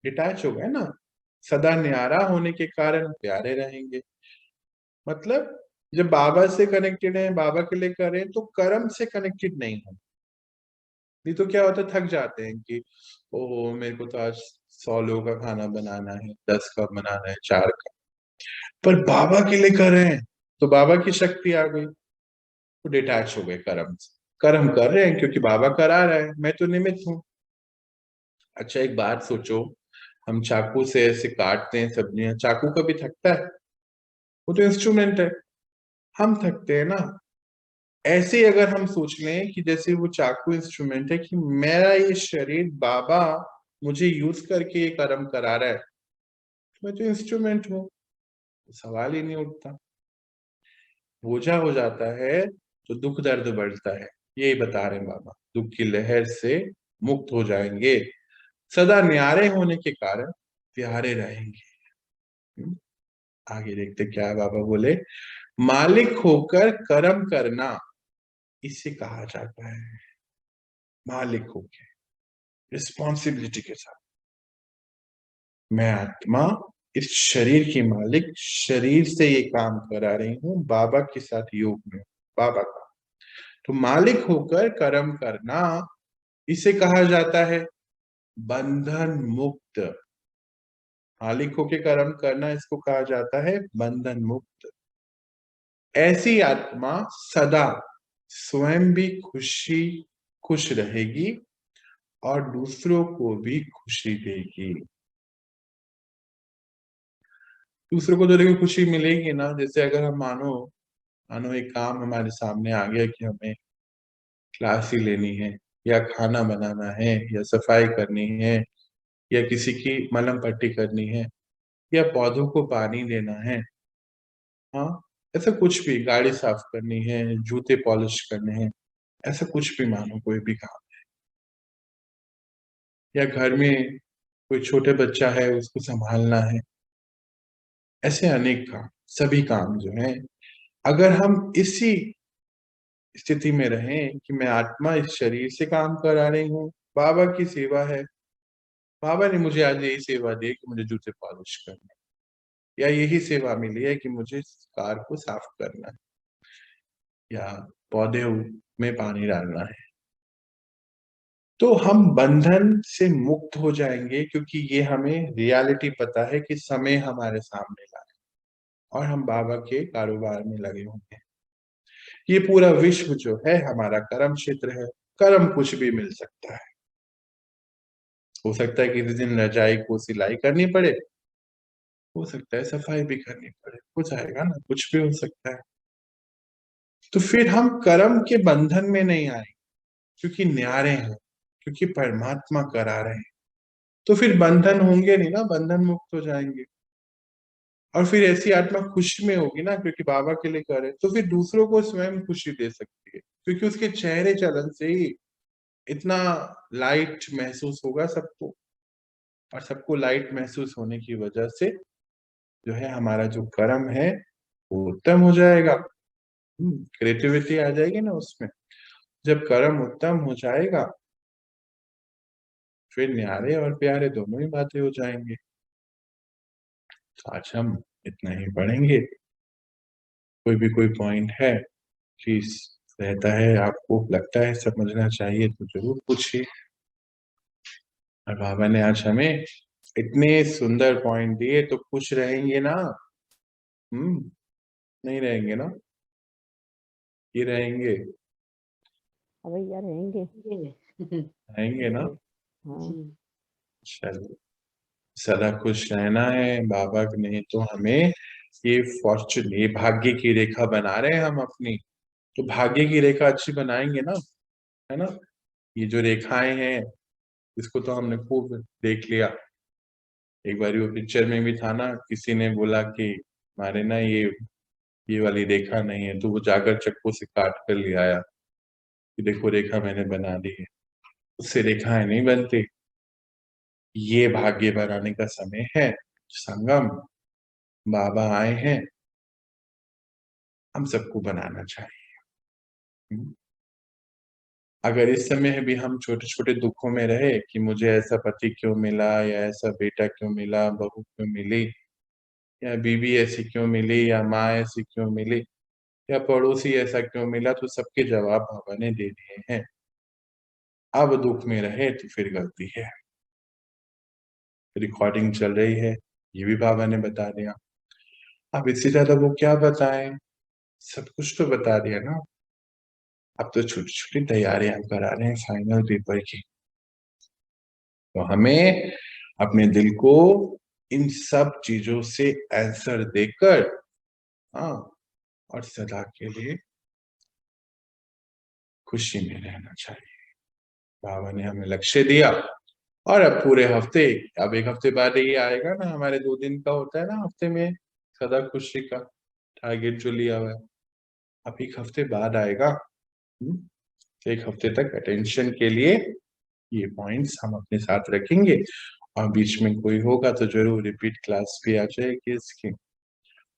डिटैच हो गए ना, सदा न्यारा होने के कारण प्यारे रहेंगे। मतलब जब बाबा से कनेक्टेड है, बाबा के लिए कर रहे हैं, तो कर्म से कनेक्टेड नहीं है। नहीं तो क्या होता है, थक जाते हैं कि ओ मेरे को तो आज 100 लोगों का खाना बनाना है, 10 का बनाना है, 4 का, पर बाबा के लिए कर रहे हैं तो बाबा की शक्ति आ गई, तो डिटैच हो गए कर्म से। कर्म कर रहे हैं क्योंकि बाबा करा रहा है, मैं तो निमित्त हूँ। अच्छा एक बात सोचो, हम चाकू से ऐसे काटते हैं सब्जियां, चाकू कभी थकता है? वो तो इंस्ट्रूमेंट है, हम थकते हैं ना। ऐसे अगर हम सोच लें कि जैसे वो चाकू इंस्ट्रूमेंट है, कि मेरा ये शरीर बाबा मुझे यूज करके ये कर्म करा रहा है, मैं तो इंस्ट्रूमेंट हूँ, सवाल ही नहीं उठता। बोझा हो जाता है तो दुख दर्द बढ़ता है, यही बता रहे हैं बाबा। दुख की लहर से मुक्त हो जाएंगे, सदा न्यारे होने के कारण प्यारे रहेंगे। आगे देखते क्या है, बाबा बोले मालिक होकर कर्म करना इसे कहा जाता है। मालिक होकर, रिस्पॉन्सिबिलिटी के साथ, मैं आत्मा इस शरीर की मालिक, शरीर से ये काम करा रही हूँ, बाबा के साथ योग में, बाबा का। तो मालिक होकर कर्म करना इसे कहा जाता है बंधन मुक्त। मालिक होकर कर्म करना इसको कहा जाता है बंधन मुक्त। ऐसी आत्मा सदा स्वयं भी खुश रहेगी और दूसरों को भी खुशी देगी। दूसरों को तो देखो खुशी मिलेगी ना। जैसे अगर हम मानो मानो एक काम हमारे सामने आ गया कि हमें क्लास ही लेनी है, या खाना बनाना है, या सफाई करनी है, या किसी की मलहम पट्टी करनी है, या पौधों को पानी देना है, हाँ, ऐसा कुछ भी, गाड़ी साफ करनी है, जूते पॉलिश करने हैं, ऐसा कुछ भी मानो कोई भी काम, या घर में कोई छोटे बच्चा है उसको संभालना है, ऐसे अनेक काम, सभी काम जो हैं, अगर हम इसी स्थिति में रहें कि मैं आत्मा इस शरीर से काम करा रही हूँ, बाबा की सेवा है, बाबा ने मुझे आज यही सेवा दी कि मुझे जूते पॉलिश करना है, या यही सेवा मिली है कि मुझे कार को साफ करना है, या पौधे में पानी डालना है, तो हम बंधन से मुक्त हो जाएंगे, क्योंकि ये हमें रियलिटी पता है कि समय हमारे सामने ला है और हम बाबा के कारोबार में लगे होंगे। ये पूरा विश्व जो है हमारा कर्म क्षेत्र है। कर्म कुछ भी मिल सकता है। हो सकता है किसी दिन रजाई को सिलाई करनी पड़े, हो सकता है सफाई भी करनी पड़े, हो जाएगा ना, कुछ भी हो सकता है। तो फिर हम कर्म के बंधन में नहीं आए, क्योंकि न्यारे हैं, क्योंकि परमात्मा करा रहे हैं। तो फिर बंधन होंगे नहीं ना, बंधन मुक्त हो जाएंगे। और फिर ऐसी आत्मा खुशी में होगी ना, क्योंकि बाबा के लिए करे, तो फिर दूसरों को स्वयं खुशी दे सकती है, क्योंकि उसके चेहरे चलन से ही इतना लाइट महसूस होगा सबको, और सबको लाइट महसूस होने की वजह से जो है हमारा जो कर्म है वो उत्तम हो जाएगा। क्रिएटिविटी आ जाएगी ना उसमें। जब कर्म उत्तम हो जाएगा फिर न्यारे और प्यारे दोनों ही बातें हो जाएंगे। तो आज हम इतना ही पढ़ेंगे। कोई भी कोई पॉइंट है प्लीज, रहता है आपको लगता है समझना चाहिए तो जरूर पूछिए। और बाबा ने आज हमें इतने सुंदर पॉइंट दिए, तो खुश रहेंगे ना? नहीं रहेंगे ना? ये रहेंगे, भैया रहेंगे। रहेंगे ना? हाँ। चलिए, सदा खुश रहना है। बाबा ने तो हमें ये फॉर्चून, ये भाग्य की रेखा बना रहे हैं हम अपनी, तो भाग्य की रेखा अच्छी बनाएंगे ना, है ना? ये जो रेखाएं हैं इसको तो हमने खूब देख लिया। एक बार वो पिक्चर में भी था ना, किसी ने बोला कि हमारे ना ये वाली रेखा नहीं है, तो वो जाकर चक्कू से काट कर ले आया कि देखो रेखा मैंने बना दी है। उससे रेखाएं नहीं बनती। ये भाग्य बनाने का समय है, संगम बाबा आए हैं, हम सबको बनाना चाहिए। अगर इस समय भी हम छोटे छोटे दुखों में रहे कि मुझे ऐसा पति क्यों मिला, या ऐसा बेटा क्यों मिला, बहू क्यों मिली, या बीवी ऐसी क्यों मिली, या माँ ऐसी क्यों मिली, या पड़ोसी ऐसा क्यों मिला, तो सबके जवाब बाबा ने दे दिए हैं। अब दुख में रहे तो फिर गलती है। रिकॉर्डिंग चल रही है, ये भी बाबा ने बता दिया। अब इससे ज्यादा वो क्या बताएं, सब कुछ तो बता दिया ना। अब तो छोटी छोटी तैयारियां करा रहे हैं फाइनल पेपर की। तो हमें अपने दिल को इन सब चीजों से आंसर देकर हाँ, और सदा के लिए खुशी में रहना चाहिए। बाबा ने हमें लक्ष्य दिया, और अब पूरे हफ्ते, अब एक हफ्ते बाद ये आएगा ना, हमारे 2 दिन का होता है ना हफ्ते में सदा खुशी का टारगेट जो लिया हुआ है, अब एक हफ्ते बाद आएगा। तो एक हफ्ते तक अटेंशन के लिए ये पॉइंट्स हम अपने साथ रखेंगे, और बीच में कोई होगा तो जरूर रिपीट क्लास भी आ जाएगी इसकी,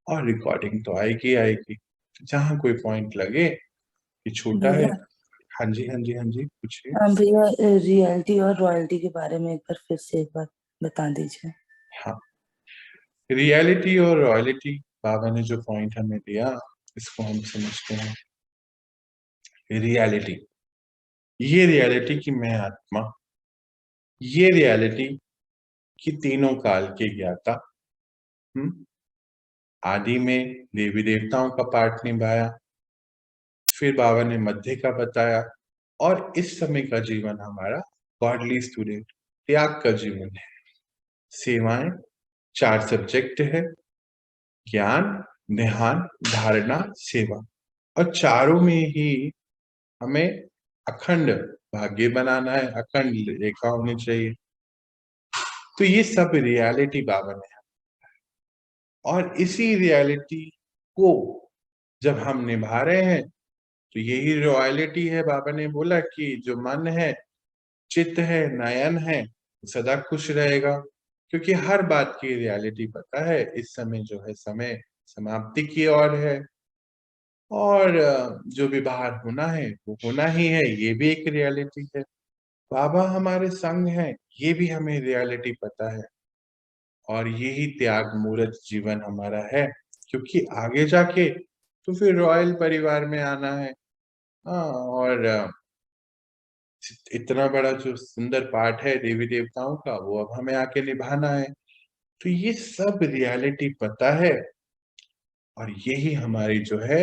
और रिकॉर्डिंग तो आएगी आएगी। जहाँ कोई पॉइंट लगे कि छोटा है। भैया हाँ जी, हाँ जी, हाँ जी, पूछिए। भैया रियलिटी और रॉयल्टी के बारे में एक बार फिर से एक बार बता दीजिए। हाँ, रियलिटी और रॉयलिटी, बाबा ने जो पॉइंट हमें दिया इसको हम समझते हैं। रियलिटी, ये रियलिटी की मैं आत्मा, ये रियलिटी की तीनों काल के ज्ञाता, आदि में देवी देवताओं का पार्ट निभाया, फिर बाबा ने मध्य का बताया, और इस समय का जीवन हमारा गॉडली स्टूडेंट, त्याग का जीवन है। सेवाएं 4 सब्जेक्ट है, ज्ञान, ध्यान, धारणा, सेवा, और चारों में ही हमें अखंड भाग्य बनाना है, अखंड रेखा होनी चाहिए। तो ये सब रियलिटी बाबा ने, और इसी रियलिटी को जब हम निभा रहे हैं तो यही रॉयलिटी है। बाबा ने बोला कि जो मन है, चित्त है, नयन है, सदा खुश रहेगा, क्योंकि हर बात की रियलिटी पता है। इस समय जो है समय समाप्ति की ओर है, और जो भी बाहर होना है वो होना ही है, ये भी एक रियलिटी है। बाबा हमारे संग है, ये भी हमें रियलिटी पता है, और यही त्याग मूर्त जीवन हमारा है, क्योंकि आगे जाके तो फिर रॉयल परिवार में आना है। हाँ, और इतना बड़ा जो सुंदर पाठ है देवी देवताओं का, वो अब हमें आके निभाना है। तो ये सब रियलिटी पता है, और यही हमारी जो है,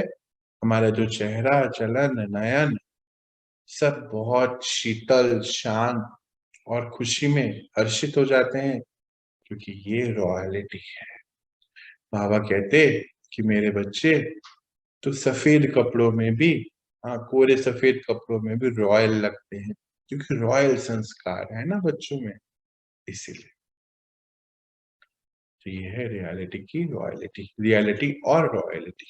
हमारा जो चेहरा, चलन, नयन, सब बहुत शीतल, शांत और खुशी में हर्षित हो जाते हैं, क्योंकि ये रॉयलिटी है। बाबा कहते कि मेरे बच्चे तो सफेद कपड़ों में भी, हाँ, कोरे सफेद कपड़ों में भी रॉयल लगते हैं, क्योंकि रॉयल संस्कार है ना बच्चों में, इसीलिए। तो ये है रियलिटी की रॉयलिटी, रियलिटी और रॉयलिटी।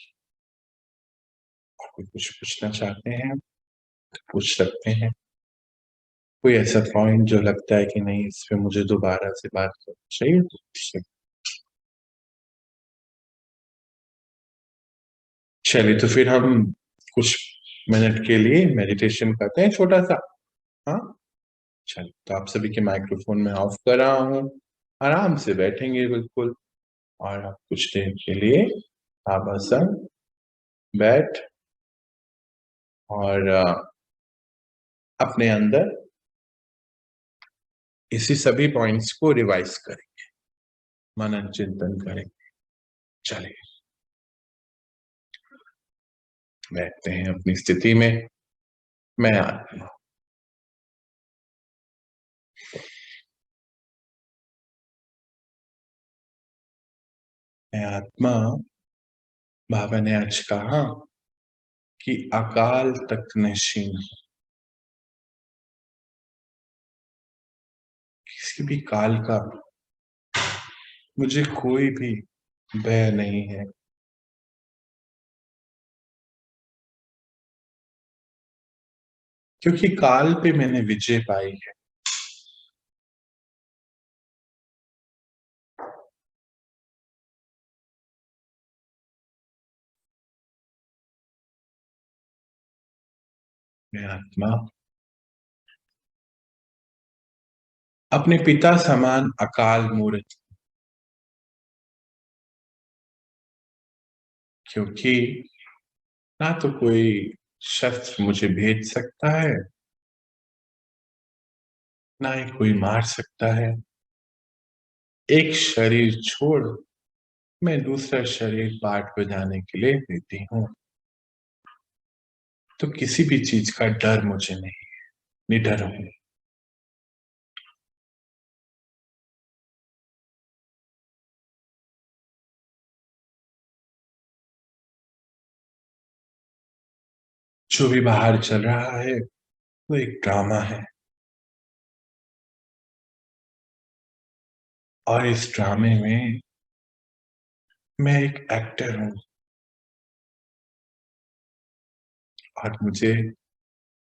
और कोई कुछ पूछना चाहते हैं तो पूछ सकते हैं। कोई ऐसा पॉइंट जो लगता है कि नहीं, इस पे मुझे दोबारा से बात करनी चाहिए तो पूछ सकते। चलिए, तो फिर हम कुछ मिनट के लिए मेडिटेशन करते हैं, छोटा सा। हाँ, चलिए, तो आप सभी के माइक्रोफोन में ऑफ कर रहा हूँ। आराम से बैठेंगे बिल्कुल, और आप कुछ देर के लिए आसन बैठ, और अपने अंदर इसी सभी पॉइंट्स को रिवाइज करेंगे, मनन चिंतन करेंगे। चलिए, बैठते हैं अपनी स्थिति में। मैं आत्मा, मैं आत्मा, बाबा ने आज कहा कि अकाल तख्त नशीन, किसी भी काल का मुझे कोई भी भय नहीं है, क्योंकि काल पे मैंने विजय पाई है। मैं आत्मा अपने पिता समान अकाल मूर्त, क्योंकि ना तो कोई शस्त्र मुझे भेज सकता है, ना ही कोई मार सकता है। एक शरीर छोड़ मैं दूसरा शरीर पाठ बजाने के लिए देती हूँ, तो किसी भी चीज का डर मुझे नहीं, निडर हूं। जो भी बाहर चल रहा है वो एक ड्रामा है, और इस ड्रामे में मैं एक एक्टर हूं, और मुझे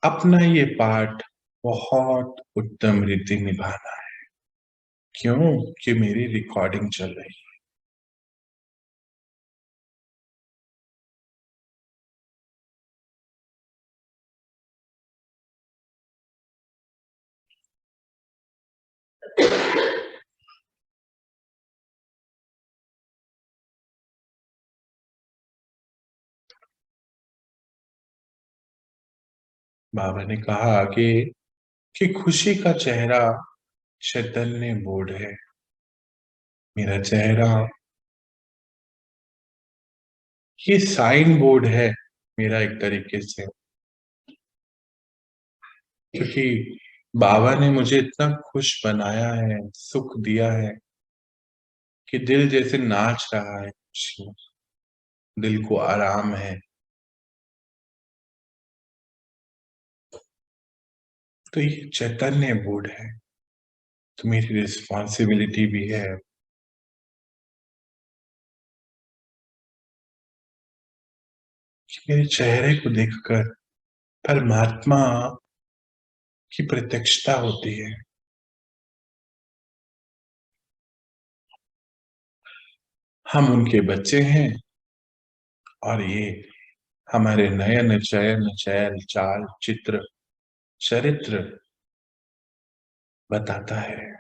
अपना ये पार्ट बहुत उत्तम रीति निभाना है। क्यों? कि मेरी रिकॉर्डिंग चल रही है। बाबा ने कहा आगे कि खुशी का चेहरा चैतन्य बोर्ड है। मेरा चेहरा ये साइन बोर्ड है मेरा, एक तरीके से, क्योंकि बाबा ने मुझे इतना खुश बनाया है, सुख दिया है कि दिल जैसे नाच रहा है, खुशी में, दिल को आराम है। तो ये चैतन्य बोर्ड है, तो मेरी रिस्पॉन्सिबिलिटी भी है कि मेरे चेहरे को देखकर परमात्मा की प्रत्यक्षता होती है। हम उनके बच्चे हैं, और ये हमारे नयन चयन चैल चाल चित्र चरित्र बताता है।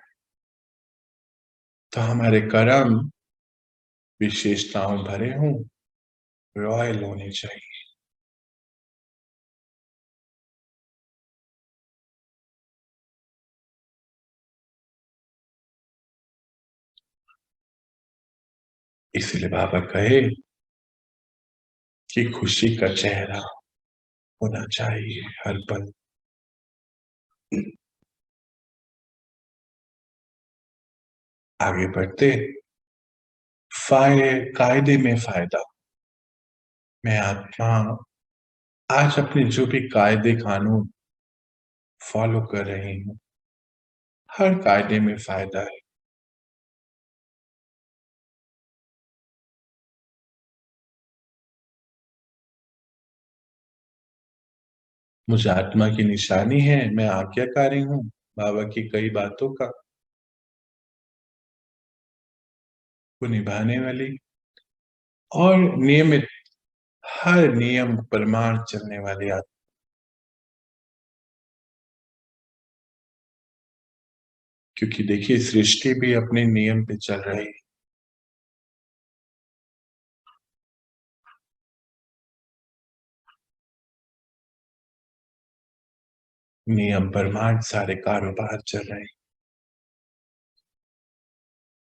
तो हमारे कर्म विशेषताओं भरे हों, रॉयल होने चाहिए। इसलिए बाबा कहे कि खुशी का चेहरा होना चाहिए हर पल। आगे बढ़ते, कायदे में फायदा। मैं आत्मा आज अपने जो भी कायदे कानून फॉलो कर रही हूँ, हर कायदे में फायदा है। मुझे आत्मा की निशानी है, मैं आज्ञाकारी हूँ बाबा की कई बातों का को निभाने वाली, और नियमित हर नियम प्रमाण चलने वाली आत्मा। क्योंकि देखिए, सृष्टि भी अपने नियम पे चल रही है। नियम प्रमाण सारे कारोबार चल रहे हैं।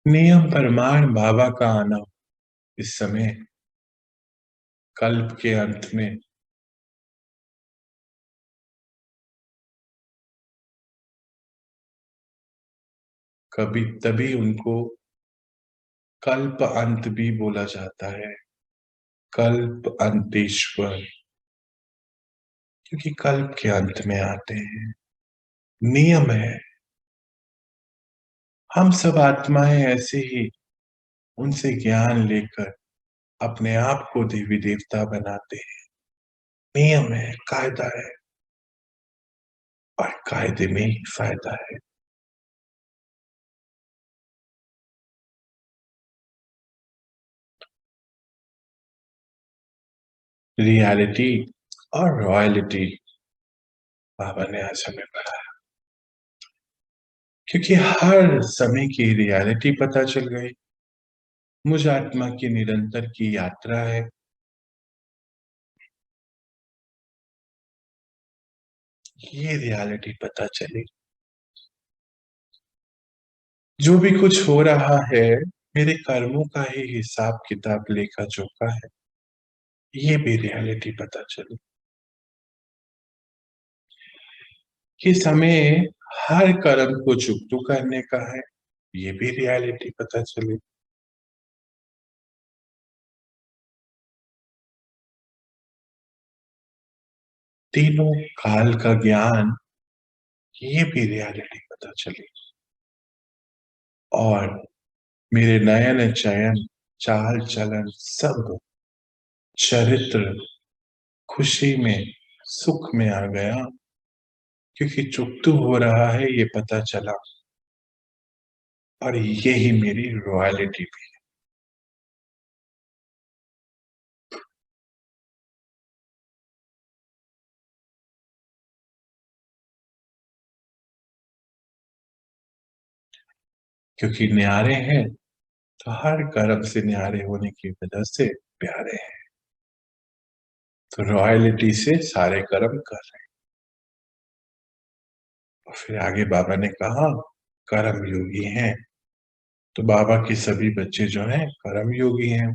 नियम प्रमाण बाबा का आना इस समय कल्प के अंत में कभी तभी उनको कल्प अंत भी बोला जाता है, कल्प अंतेश्वर, क्योंकि कल्प के अंत में आते हैं। नियम है, हम सब आत्माएं ऐसे ही उनसे ज्ञान लेकर अपने आप को देवी देवता बनाते हैं। नियम है, कायदा है, और कायदे में ही फायदा है। रियलिटी और रॉयलिटी बाबा ने आज हमें पढ़ाया, क्योंकि हर समय की रियलिटी पता चल गई। मुझ आत्मा की निरंतर की यात्रा है, ये रियलिटी पता चली। जो भी कुछ हो रहा है मेरे कर्मों का ही हिसाब किताब लेखा जोखा है, ये भी रियलिटी पता चली। कि समय हर कर्म को चुकतू करने का है, ये भी रियलिटी पता चली। तीनों काल का ज्ञान, ये भी रियलिटी पता चली। और मेरे नयन चयन, चाल चलन, सब चरित्र खुशी में, सुख में आ गया, क्योंकि चुकतू हो रहा है ये पता चला। और यही मेरी रॉयलिटी भी है। क्योंकि न्यारे हैं तो हर कर्म से न्यारे होने की वजह से प्यारे हैं। तो रॉयलिटी से सारे कर्म कर रहे हैं। और फिर आगे बाबा ने कहा कर्म योगी हैं। तो बाबा के सभी बच्चे जो हैं कर्म योगी हैं,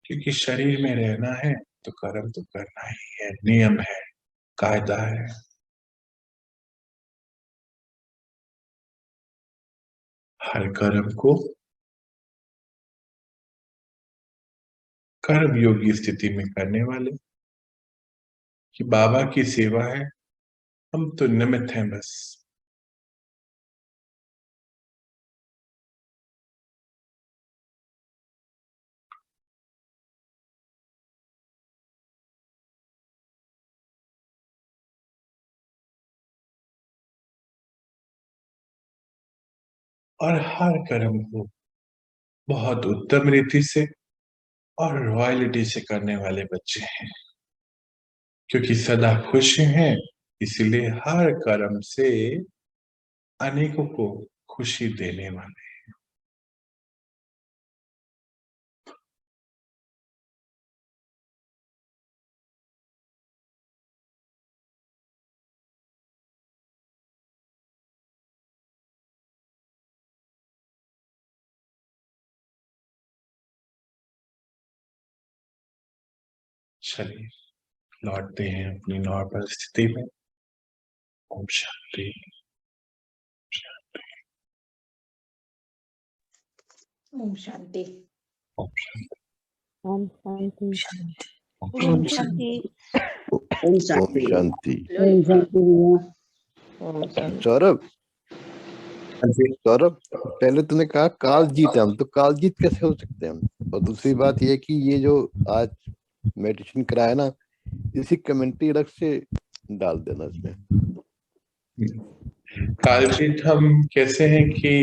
क्योंकि शरीर में रहना है तो कर्म तो करना ही है, नियम है, कायदा है। हर कर्म को कर्म योगी स्थिति में करने वाले, कि बाबा की सेवा है, हम तो निमित्त हैं बस। और हर कर्म को बहुत उत्तम रीति से और रॉयलिटी से करने वाले बच्चे हैं, क्योंकि सदा खुश हैं, इसलिए हर कर्म से अनेकों को खुशी देने वाले। चलिए लौटते हैं अपनी नॉर्मल स्थिति में। ओम शांति। ओम शांति। ओम शांति। ओम शांति। शांति। ओम शांति। ओम शांति। ओम शांति भैया। ओम शांति। सौरभ, सौरभ, पहले तूने कहा काल जीत हम, तो काल जीत कैसे हो सकते हैं हम? और दूसरी बात ये कि ये जो आज मेडिटेशन कराया ना, इसी कमेंट्री अलग से डाल देना इसमें। कालजीत हम कैसे हैं कि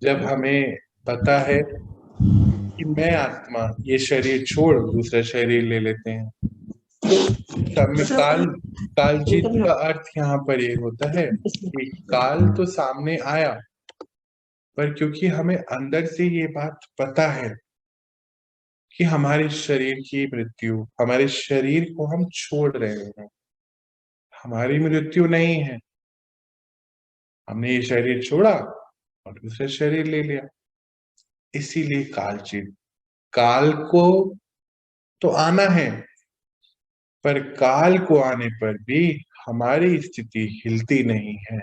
जब हमें पता है कि मैं आत्मा ये शरीर छोड़ दूसरा शरीर ले लेते हैं, तब में कालजीत का अर्थ यहाँ पर ये होता है कि काल तो सामने आया, पर क्योंकि हमें अंदर से ये बात पता है कि हमारे शरीर की मृत्यु, हमारे शरीर को हम छोड़ रहे हैं, हमारी मृत्यु नहीं है, हमने ये शरीर छोड़ा और दूसरा शरीर ले लिया, इसीलिए कालजीत। काल को तो आना है, पर काल को आने पर भी हमारी स्थिति हिलती नहीं है,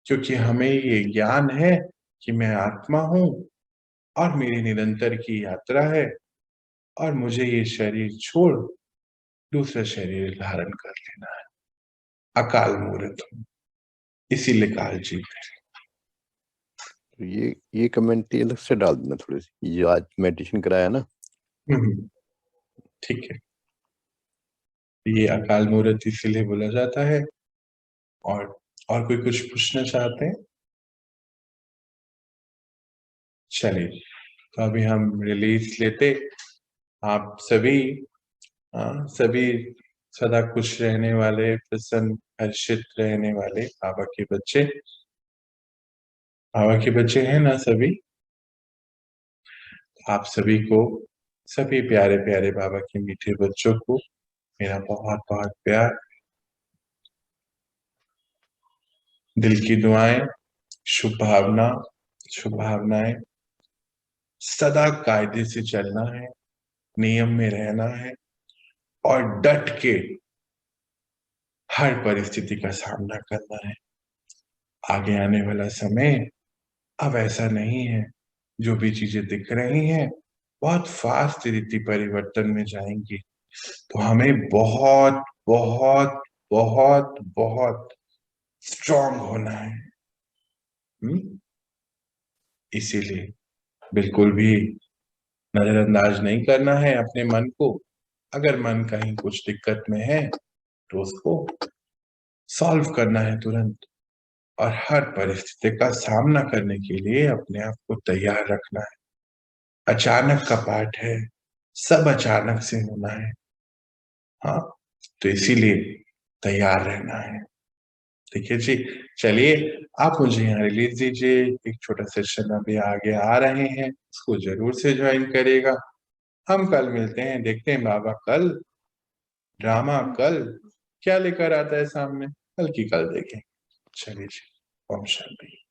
क्योंकि हमें ये ज्ञान है कि मैं आत्मा हूं और मेरी निरंतर की यात्रा है, और मुझे ये शरीर छोड़ दूसरा शरीर धारण कर लेना है। अकाल मूर्त हूं, इसीलिए कालजीत है। तो ये कमेंट्री अलग से डाल देना थोड़ी सी, जो आज मेडिटेशन कराया ना। ठीक है, ये अकाल मूर्त इसीलिए बोला जाता है। और कोई कुछ पूछना चाहते हैं? चलिए, तो अभी हम रिलीज लेते। आप सभी सभी सदा खुश रहने वाले, प्रसन्न हर्षित रहने वाले बाबा के बच्चे, बाबा के बच्चे हैं ना सभी? आप सभी को, सभी प्यारे प्यारे बाबा के मीठे बच्चों को मेरा बहुत बहुत प्यार, दिल की दुआएं, शुभ भावनाएं। सदा कायदे से चलना है, नियम में रहना है और डट के हर परिस्थिति का सामना करना है। आगे आने वाला समय अब ऐसा नहीं है, जो भी चीजें दिख रही हैं बहुत फास्ट रीति परिवर्तन में जाएंगी, तो हमें बहुत बहुत बहुत बहुत स्ट्रांग होना है। इसीलिए बिल्कुल भी नजरअंदाज नहीं करना है अपने मन को। अगर मन कहीं कुछ दिक्कत में है तो उसको सॉल्व करना है तुरंत, और हर परिस्थिति का सामना करने के लिए अपने आप को तैयार रखना है। अचानक का पाठ है, सब अचानक से होना है। हाँ, तो इसीलिए तैयार रहना है। ठीक है जी, चलिए आप मुझे यहाँ रिलीज दीजिए। एक छोटा सेशन अभी आगे आ रहे हैं, उसको जरूर से ज्वाइन करिएगा। हम कल मिलते हैं, देखते हैं बाबा कल ड्रामा कल क्या लेकर आता है सामने। कल की कल देखें। चलिए जी, ओम शांति।